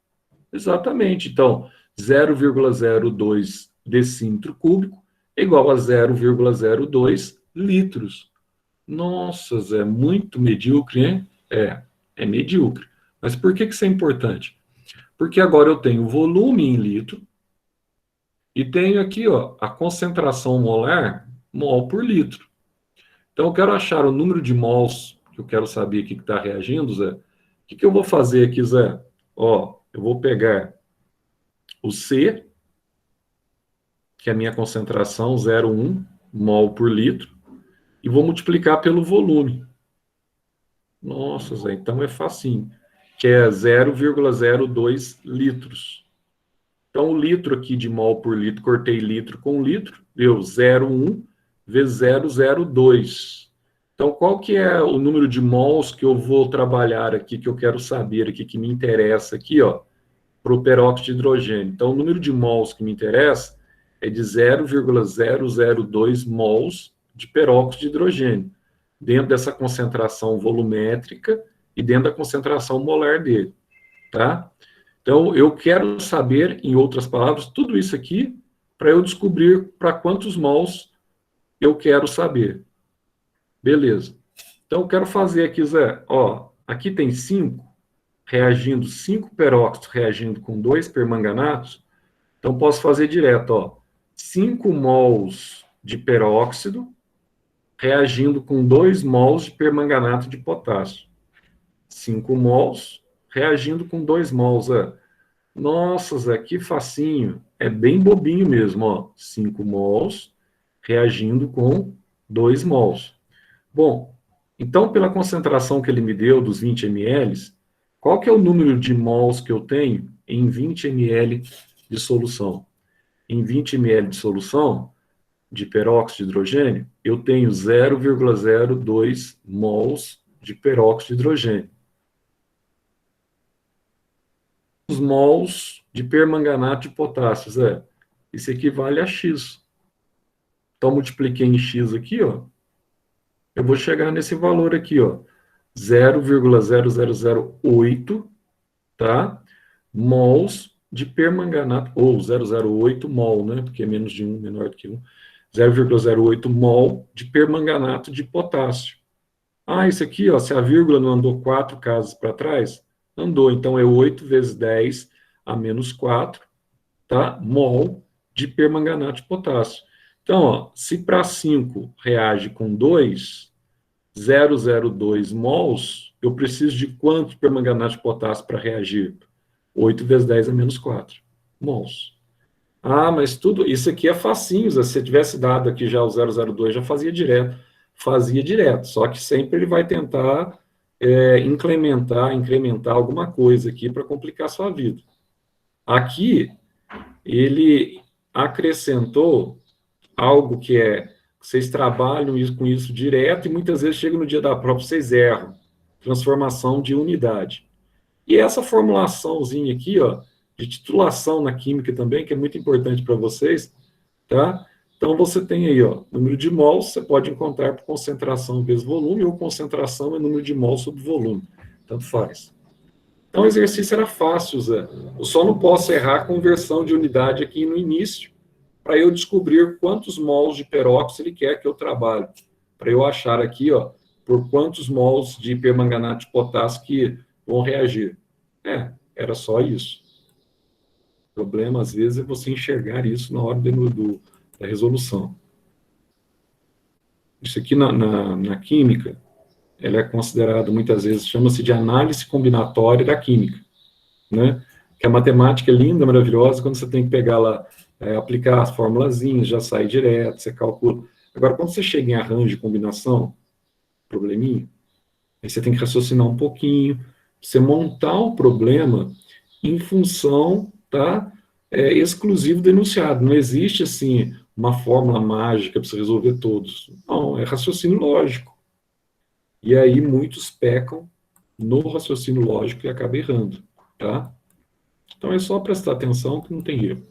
Exatamente. Então, 0,02 decímetro cúbico é igual a 0,02 litros. Nossa, Zé, muito medíocre, hein? É medíocre. Mas por que isso é importante? Porque agora eu tenho o volume em litro e tenho aqui, ó, a concentração molar, mol por litro. Então, eu quero achar o número de mols que eu quero saber aqui que está reagindo, Zé. O que eu vou fazer aqui, Zé? Ó, eu vou pegar o C, que é a minha concentração, 0,1 mol por litro, e vou multiplicar pelo volume. Nossa, Zé, então é facinho, que é 0,02 litros. Então, o litro aqui de mol por litro, cortei litro com litro, deu 0,1 vezes 0,02. Então, qual que é o número de mols que eu vou trabalhar aqui, que eu quero saber aqui, que me interessa aqui, ó, para o peróxido de hidrogênio? Então, o número de mols que me interessa é de 0,002 mols de peróxido de hidrogênio, dentro dessa concentração volumétrica e dentro da concentração molar dele, tá? Então, eu quero saber, em outras palavras, tudo isso aqui para eu descobrir para quantos mols eu quero saber. Beleza. Então, eu quero fazer aqui, Zé, ó, aqui tem 5 reagindo, 5 peróxidos reagindo com 2 permanganatos. Então, posso fazer direto, ó, 5 mols de peróxido reagindo com 2 mols de permanganato de potássio. 5 mols reagindo com 2 mols, Zé. Nossa, Zé, que facinho. É bem bobinho mesmo, ó. 5 mols reagindo com 2 mols. Bom, então, pela concentração que ele me deu, dos 20 ml, qual que é o número de mols que eu tenho em 20 ml de solução? Em 20 ml de solução de peróxido de hidrogênio, eu tenho 0,02 mols de peróxido de hidrogênio. Os mols de permanganato de potássio, Zé, isso equivale a X. Então, multipliquei em X aqui, ó, eu vou chegar nesse valor aqui, ó, 0,0008, tá? Mols de permanganato, ou 0,08 mol, né? Porque é menos de 1, menor do que 1. 0,08 mol de permanganato de potássio. Ah, isso aqui, ó, se a vírgula não andou 4 casas para trás, andou. Então, é 8 vezes 10 a menos 4, tá? Mol de permanganato de potássio. Então, ó, se para 5 reage com 2, 0,02 mols, eu preciso de quanto permanganato de potássio para reagir? 8 vezes 10 a menos 4 mols. Ah, mas tudo isso aqui é facinho. Se você tivesse dado aqui já o 0,02, já fazia direto. Fazia direto, só que sempre ele vai tentar incrementar alguma coisa aqui para complicar a sua vida. Aqui, ele acrescentou algo que vocês trabalham com isso direto e muitas vezes chega no dia da prova, vocês erram. Transformação de unidade. E essa formulaçãozinha aqui, ó, de titulação na química também, que é muito importante para vocês, tá? Então, você tem aí, ó, número de mols, você pode encontrar por concentração vezes volume, ou concentração é número de mols sobre volume. Tanto faz. Então, o exercício era fácil, Zé. Eu só não posso errar a conversão de unidade aqui no início, para eu descobrir quantos mols de peróxido ele quer que eu trabalhe. Para eu achar aqui, ó, por quantos mols de permanganato de potássio que vão reagir. Era só isso. O problema, às vezes, é você enxergar isso na hora da resolução. Isso aqui na química, ela é considerada, muitas vezes, chama-se de análise combinatória da química, né? Que a matemática é linda, maravilhosa, quando você tem que pegar lá, aplicar as formulazinhas, já sai direto, você calcula. Agora, quando você chega em arranjo de combinação, probleminha, aí você tem que raciocinar um pouquinho, você montar o problema em função, tá, exclusivo do enunciado. Não existe, assim, uma fórmula mágica para você resolver todos. Não, é raciocínio lógico. E aí muitos pecam no raciocínio lógico e acabam errando, tá? Então é só prestar atenção que não tem erro.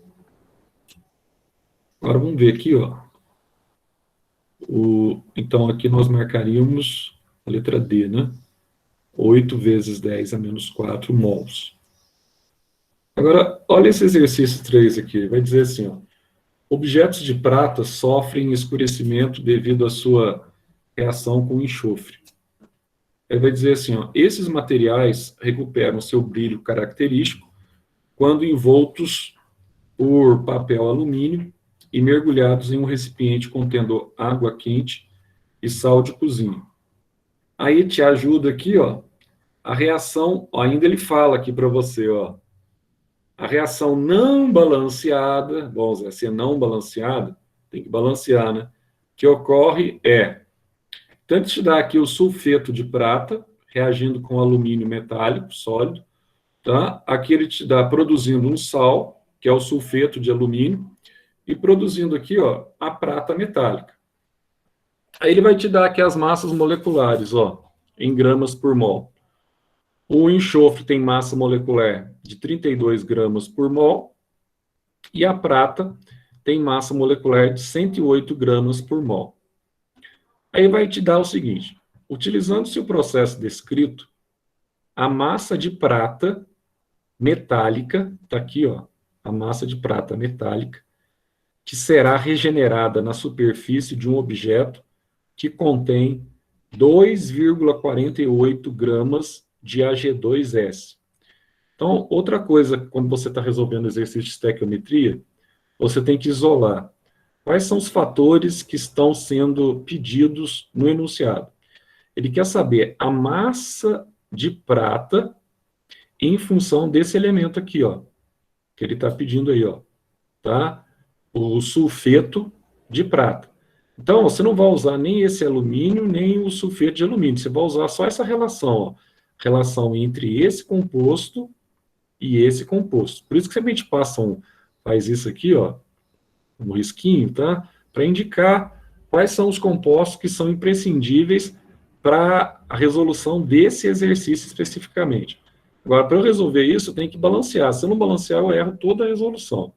Agora vamos ver aqui, ó. Então aqui nós marcaríamos a letra D, né? 8 vezes 10 a menos 4 mols. Agora, olha esse exercício 3 aqui. Vai dizer assim, ó. Objetos de prata sofrem escurecimento devido à sua reação com enxofre. Ele vai dizer assim, ó, esses materiais recuperam seu brilho característico quando envoltos por papel alumínio e mergulhados em um recipiente contendo água quente e sal de cozinha. Aí te ajuda aqui, ó, a reação, ó, ainda ele fala aqui para você, ó, a reação não balanceada, bom, Zé, se é não balanceada, tem que balancear, né? Que ocorre tanto te dá aqui o sulfeto de prata, reagindo com alumínio metálico sólido, tá? Aqui ele te dá produzindo um sal, que é o sulfeto de alumínio, e produzindo aqui, ó, a prata metálica. Aí ele vai te dar aqui as massas moleculares, ó, em gramas por mol. O enxofre tem massa molecular de 32 gramas por mol, e a prata tem massa molecular de 108 gramas por mol. Aí vai te dar o seguinte, utilizando-se o processo descrito, a massa de prata metálica, está aqui, ó, a massa de prata metálica, que será regenerada na superfície de um objeto que contém 2,48 gramas de Ag2S. Então, outra coisa, quando você está resolvendo exercício de estequiometria, você tem que isolar quais são os fatores que estão sendo pedidos no enunciado. Ele quer saber a massa de prata em função desse elemento aqui, ó, que ele está pedindo aí, ó, tá? O sulfeto de prata. Então, você não vai usar nem esse alumínio, nem o sulfeto de alumínio, você vai usar só essa relação, ó, relação entre esse composto e esse composto. Por isso que sempre a gente faz isso aqui, ó, um risquinho, tá? Para indicar quais são os compostos que são imprescindíveis para a resolução desse exercício especificamente. Agora, para eu resolver isso, eu tenho que balancear. Se eu não balancear, eu erro toda a resolução.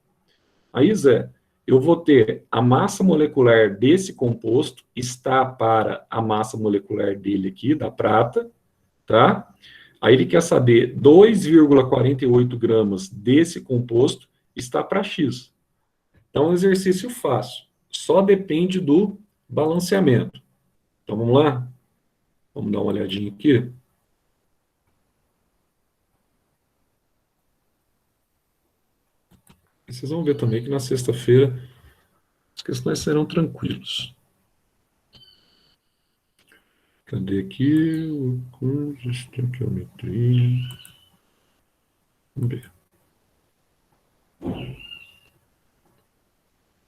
Aí, Zé, eu vou ter a massa molecular desse composto está para a massa molecular dele aqui, da prata, tá? Aí ele quer saber 2,48 gramas desse composto está para X. Então, é um exercício fácil. Só depende do balanceamento. Então, vamos lá? Vamos dar uma olhadinha aqui. E vocês vão ver também que na sexta-feira as questões serão tranquilas. Cadê aqui o curso de estequiometria? Vamos ver.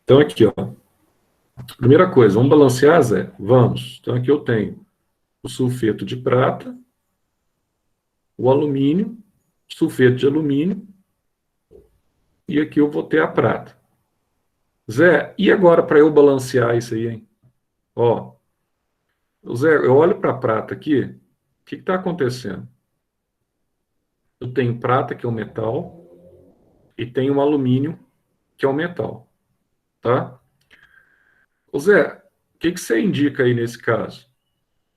Então, aqui, ó. Primeira coisa, vamos balancear, Zé? Vamos. Então, aqui eu tenho o sulfeto de prata, o alumínio, sulfeto de alumínio, e aqui eu vou ter a prata. Zé, e agora para eu balancear isso aí, hein? Ó, Zé, eu olho para a prata aqui, o que está acontecendo? Eu tenho prata, que é o metal, e tenho um alumínio, que é o metal, tá? Ô Zé, o que você indica aí nesse caso?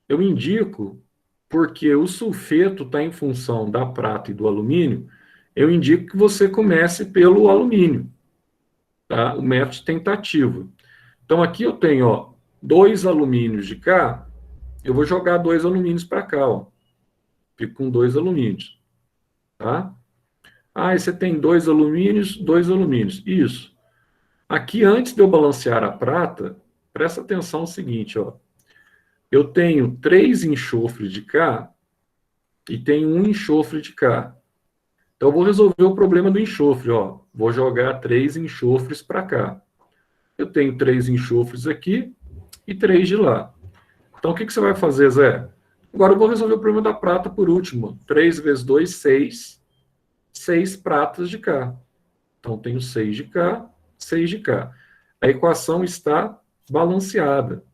Eu indico, porque o sulfeto está em função da prata e do alumínio, eu indico que você comece pelo alumínio, tá? O método de tentativa. Então, aqui eu tenho, ó, 2 alumínios de cá, eu vou jogar 2 alumínios para cá, ó. Fico com 2 alumínios, tá? Ah, e você tem 2 alumínios, 2 alumínios. Isso. Aqui, antes de eu balancear a prata, presta atenção no seguinte, ó. Eu tenho 3 enxofres de cá e tenho 1 enxofre de cá. Então, eu vou resolver o problema do enxofre, ó. Vou jogar 3 enxofres para cá. Eu tenho 3 enxofres aqui e 3 de lá. Então, o que você vai fazer, Zé? Agora eu vou resolver o problema da prata por último. 3 vezes 2, 6. 6 pratas de cá. Então, tenho 6 de cá, 6 de cá. A equação está balanceada.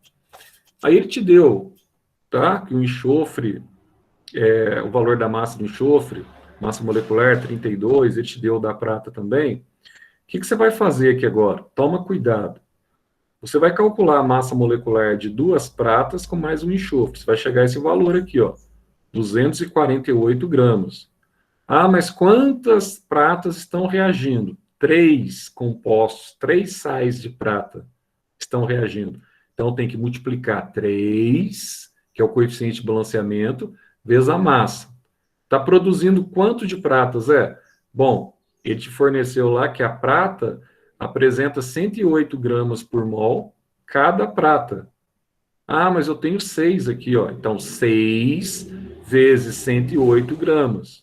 Aí ele te deu, tá? Que o enxofre, o valor da massa do enxofre, massa molecular 32, ele te deu da prata também. O que você vai fazer aqui agora? Toma cuidado. Você vai calcular a massa molecular de 2 pratas com mais um enxofre. Você vai chegar a esse valor aqui, ó, 248 gramas. Ah, mas quantas pratas estão reagindo? 3 compostos, 3 sais de prata estão reagindo. Então, tem que multiplicar 3, que é o coeficiente de balanceamento, vezes a massa. Está produzindo quanto de prata, Zé? Bom, ele te forneceu lá que a prata apresenta 108 gramas por mol cada prata. Ah, mas eu tenho 6 aqui, ó. Então, 6 vezes 108 gramas.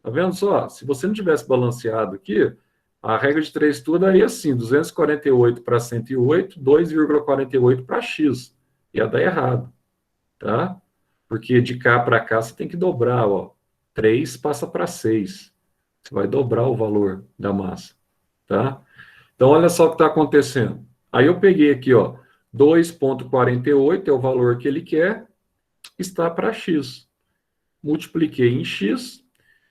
Tá vendo só? Se você não tivesse balanceado aqui, a regra de 3 tua daria assim, 248 para 108, 2,48 para X. Ia dar errado, tá? Porque de cá para cá você tem que dobrar, ó. 3 passa para 6. Você vai dobrar o valor da massa, tá? Então, olha só o que está acontecendo. Aí eu peguei aqui, ó, 2,48 é o valor que ele quer, está para X. Multipliquei em X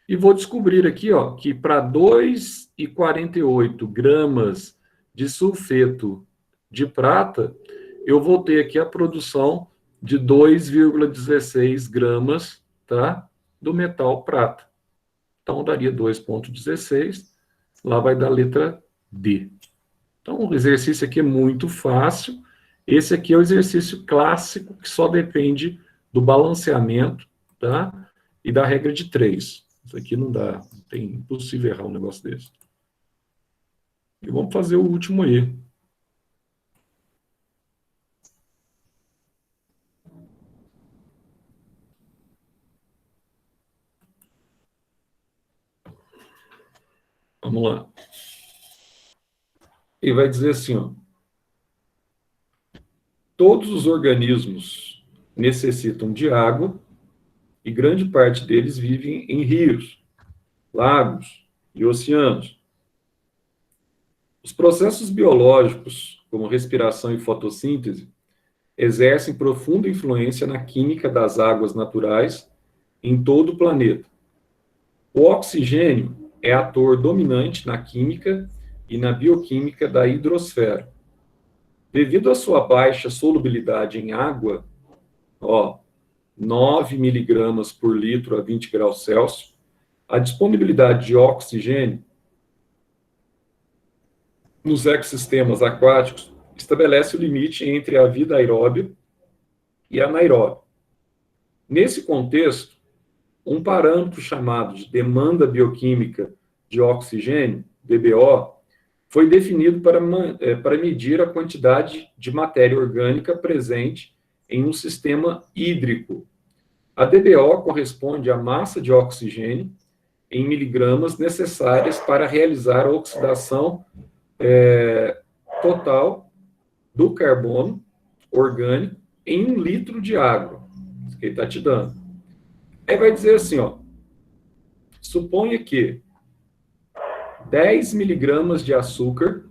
e vou descobrir aqui, ó, que para 2,48 gramas de sulfeto de prata, eu vou ter aqui a produção de 2,16 gramas, tá, do metal prata. Então, daria 2,16, lá vai dar a letra D. Então, o exercício aqui é muito fácil. Esse aqui é o exercício clássico, que só depende do balanceamento, tá? E da regra de 3. Isso aqui não dá, é impossível errar um negócio desse. E vamos fazer o último aí. Vamos lá. E vai dizer assim, ó. Todos os organismos necessitam de água e grande parte deles vivem em rios, lagos e oceanos. Os processos biológicos, como respiração e fotossíntese, exercem profunda influência na química das águas naturais em todo o planeta. O oxigênio é ator dominante na química e na bioquímica da hidrosfera. Devido à sua baixa solubilidade em água, ó, 9 miligramas por litro a 20 graus Celsius, a disponibilidade de oxigênio nos ecossistemas aquáticos estabelece o limite entre a vida aeróbia e anaeróbia. Nesse contexto, um parâmetro chamado de demanda bioquímica de oxigênio, DBO, foi definido para medir a quantidade de matéria orgânica presente em um sistema hídrico. A DBO corresponde à massa de oxigênio em miligramas necessárias para realizar a oxidação total do carbono orgânico em 1 litro de água. Isso que ele está te dando. Aí vai dizer assim, ó, suponha que 10 miligramas de açúcar,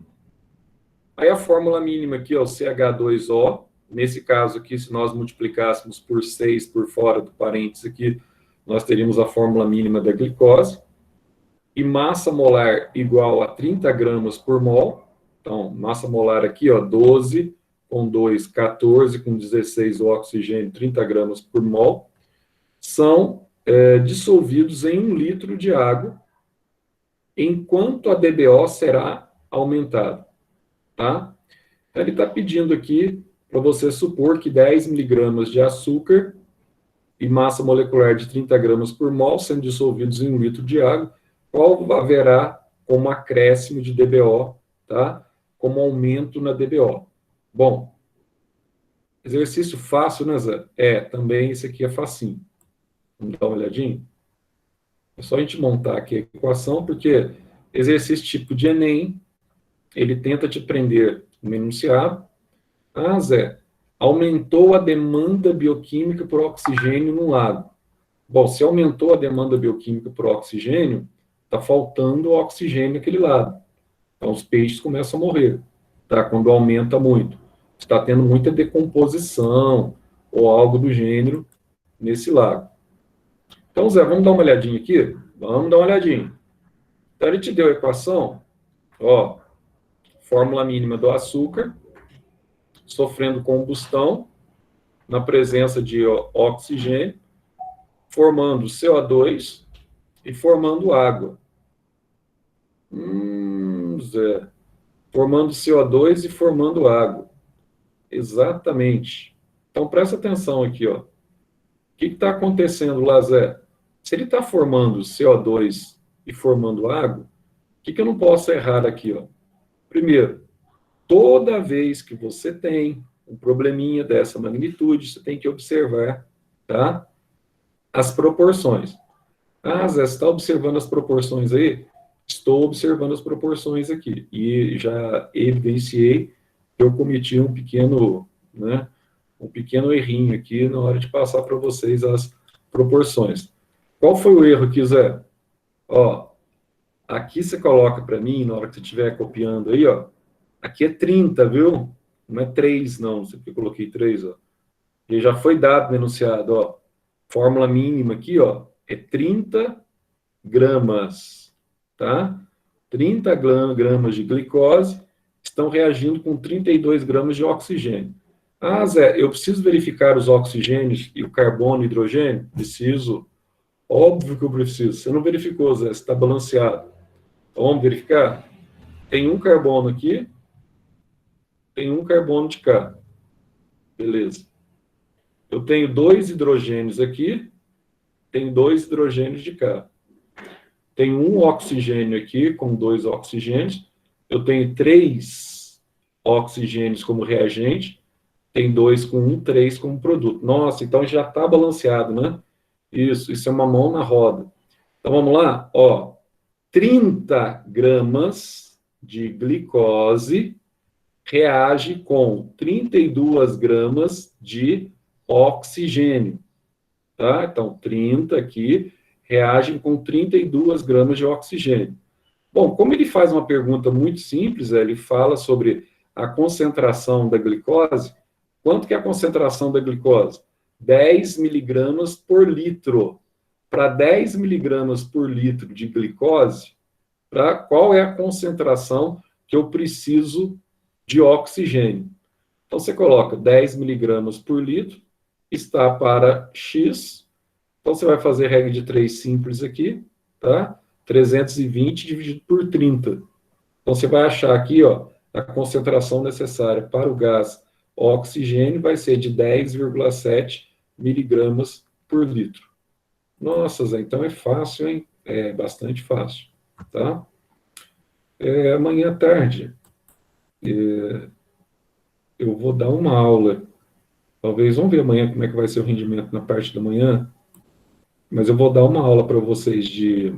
aí a fórmula mínima aqui, ó, CH2O, nesse caso aqui, se nós multiplicássemos por 6 por fora do parênteses aqui, nós teríamos a fórmula mínima da glicose, e massa molar igual a 30 gramas por mol, então, massa molar aqui, ó, 12, com 2, 14, com 16 o oxigênio, 30 gramas por mol, são dissolvidos em 1 litro de água, enquanto a DBO será aumentada, tá? Então, ele está pedindo aqui para você supor que 10 miligramas de açúcar e massa molecular de 30 gramas por mol, sendo dissolvidos em 1 litro de água, qual haverá como acréscimo de DBO, tá? Como aumento na DBO. Bom, exercício fácil, né, Zé? Também esse aqui é facinho. Vamos dar uma olhadinha? É só a gente montar aqui a equação, porque exercício tipo de Enem, ele tenta te prender no enunciado. Ah, Zé, aumentou a demanda bioquímica por oxigênio no lago. Bom, se aumentou a demanda bioquímica por oxigênio, está faltando oxigênio naquele lado. Então, os peixes começam a morrer, tá? Quando aumenta muito. Está tendo muita decomposição ou algo do gênero nesse lago. Então, Zé, vamos dar uma olhadinha aqui? Vamos dar uma olhadinha. Então, ele te deu a equação, ó, fórmula mínima do açúcar, sofrendo combustão, na presença de oxigênio, formando CO2 e formando água. Zé, formando CO2 e formando água. Exatamente. Então, presta atenção aqui, ó. que está acontecendo lá, Zé? Se ele está formando CO2 e formando água, o que eu não posso errar aqui, ó? Primeiro, toda vez que você tem um probleminha dessa magnitude, você tem que observar, tá? As proporções. Ah, Zé, você está observando as proporções aí? Estou observando as proporções aqui. E já evidenciei que eu cometi um pequeno, né, um pequeno errinho aqui na hora de passar para vocês as proporções. Qual foi o erro aqui, Zé? Ó, aqui você coloca para mim, na hora que você estiver copiando aí, ó, aqui é 30, viu? Não é 3, não. Não sei porque eu coloquei 3, ó. E já foi dado no enunciado, ó. Fórmula mínima aqui, ó, é 30 gramas, tá? 30 gramas de glicose estão reagindo com 32 gramas de oxigênio. Ah, Zé, eu preciso verificar os oxigênios e o carbono e hidrogênio? Preciso. Óbvio que eu preciso. Você não verificou, Zé, está balanceado. Então, vamos verificar? Tem um carbono aqui, tem um carbono de cá. Beleza. Eu tenho 2 hidrogênios aqui, tem 2 hidrogênios de cá. Tem um oxigênio aqui, com 2 oxigênios. Eu tenho 3 oxigênios como reagente. Tem 2 com 1, 3 como produto. Nossa, então já está balanceado, né? Isso é uma mão na roda. Então vamos lá, ó. 30 gramas de glicose reage com 32 gramas de oxigênio. Tá? Então, 30 aqui reagem com 32 gramas de oxigênio. Bom, como ele faz uma pergunta muito simples, ele fala sobre a concentração da glicose. Quanto que é a concentração da glicose? 10 miligramas por litro. Para 10 miligramas por litro de glicose, qual é a concentração que eu preciso de oxigênio? Então, você coloca 10 miligramas por litro, está para X. Então, você vai fazer regra de 3 simples aqui, tá? 320 dividido por 30. Então, você vai achar aqui, ó, a concentração necessária para o gás oxigênio vai ser de 10,7 miligramas por litro. Nossa, Zé, então é fácil, hein? É bastante fácil, tá? Amanhã à tarde, eu vou dar uma aula. Talvez, vamos ver amanhã como é que vai ser o rendimento na parte da manhã. Mas eu vou dar uma aula para vocês de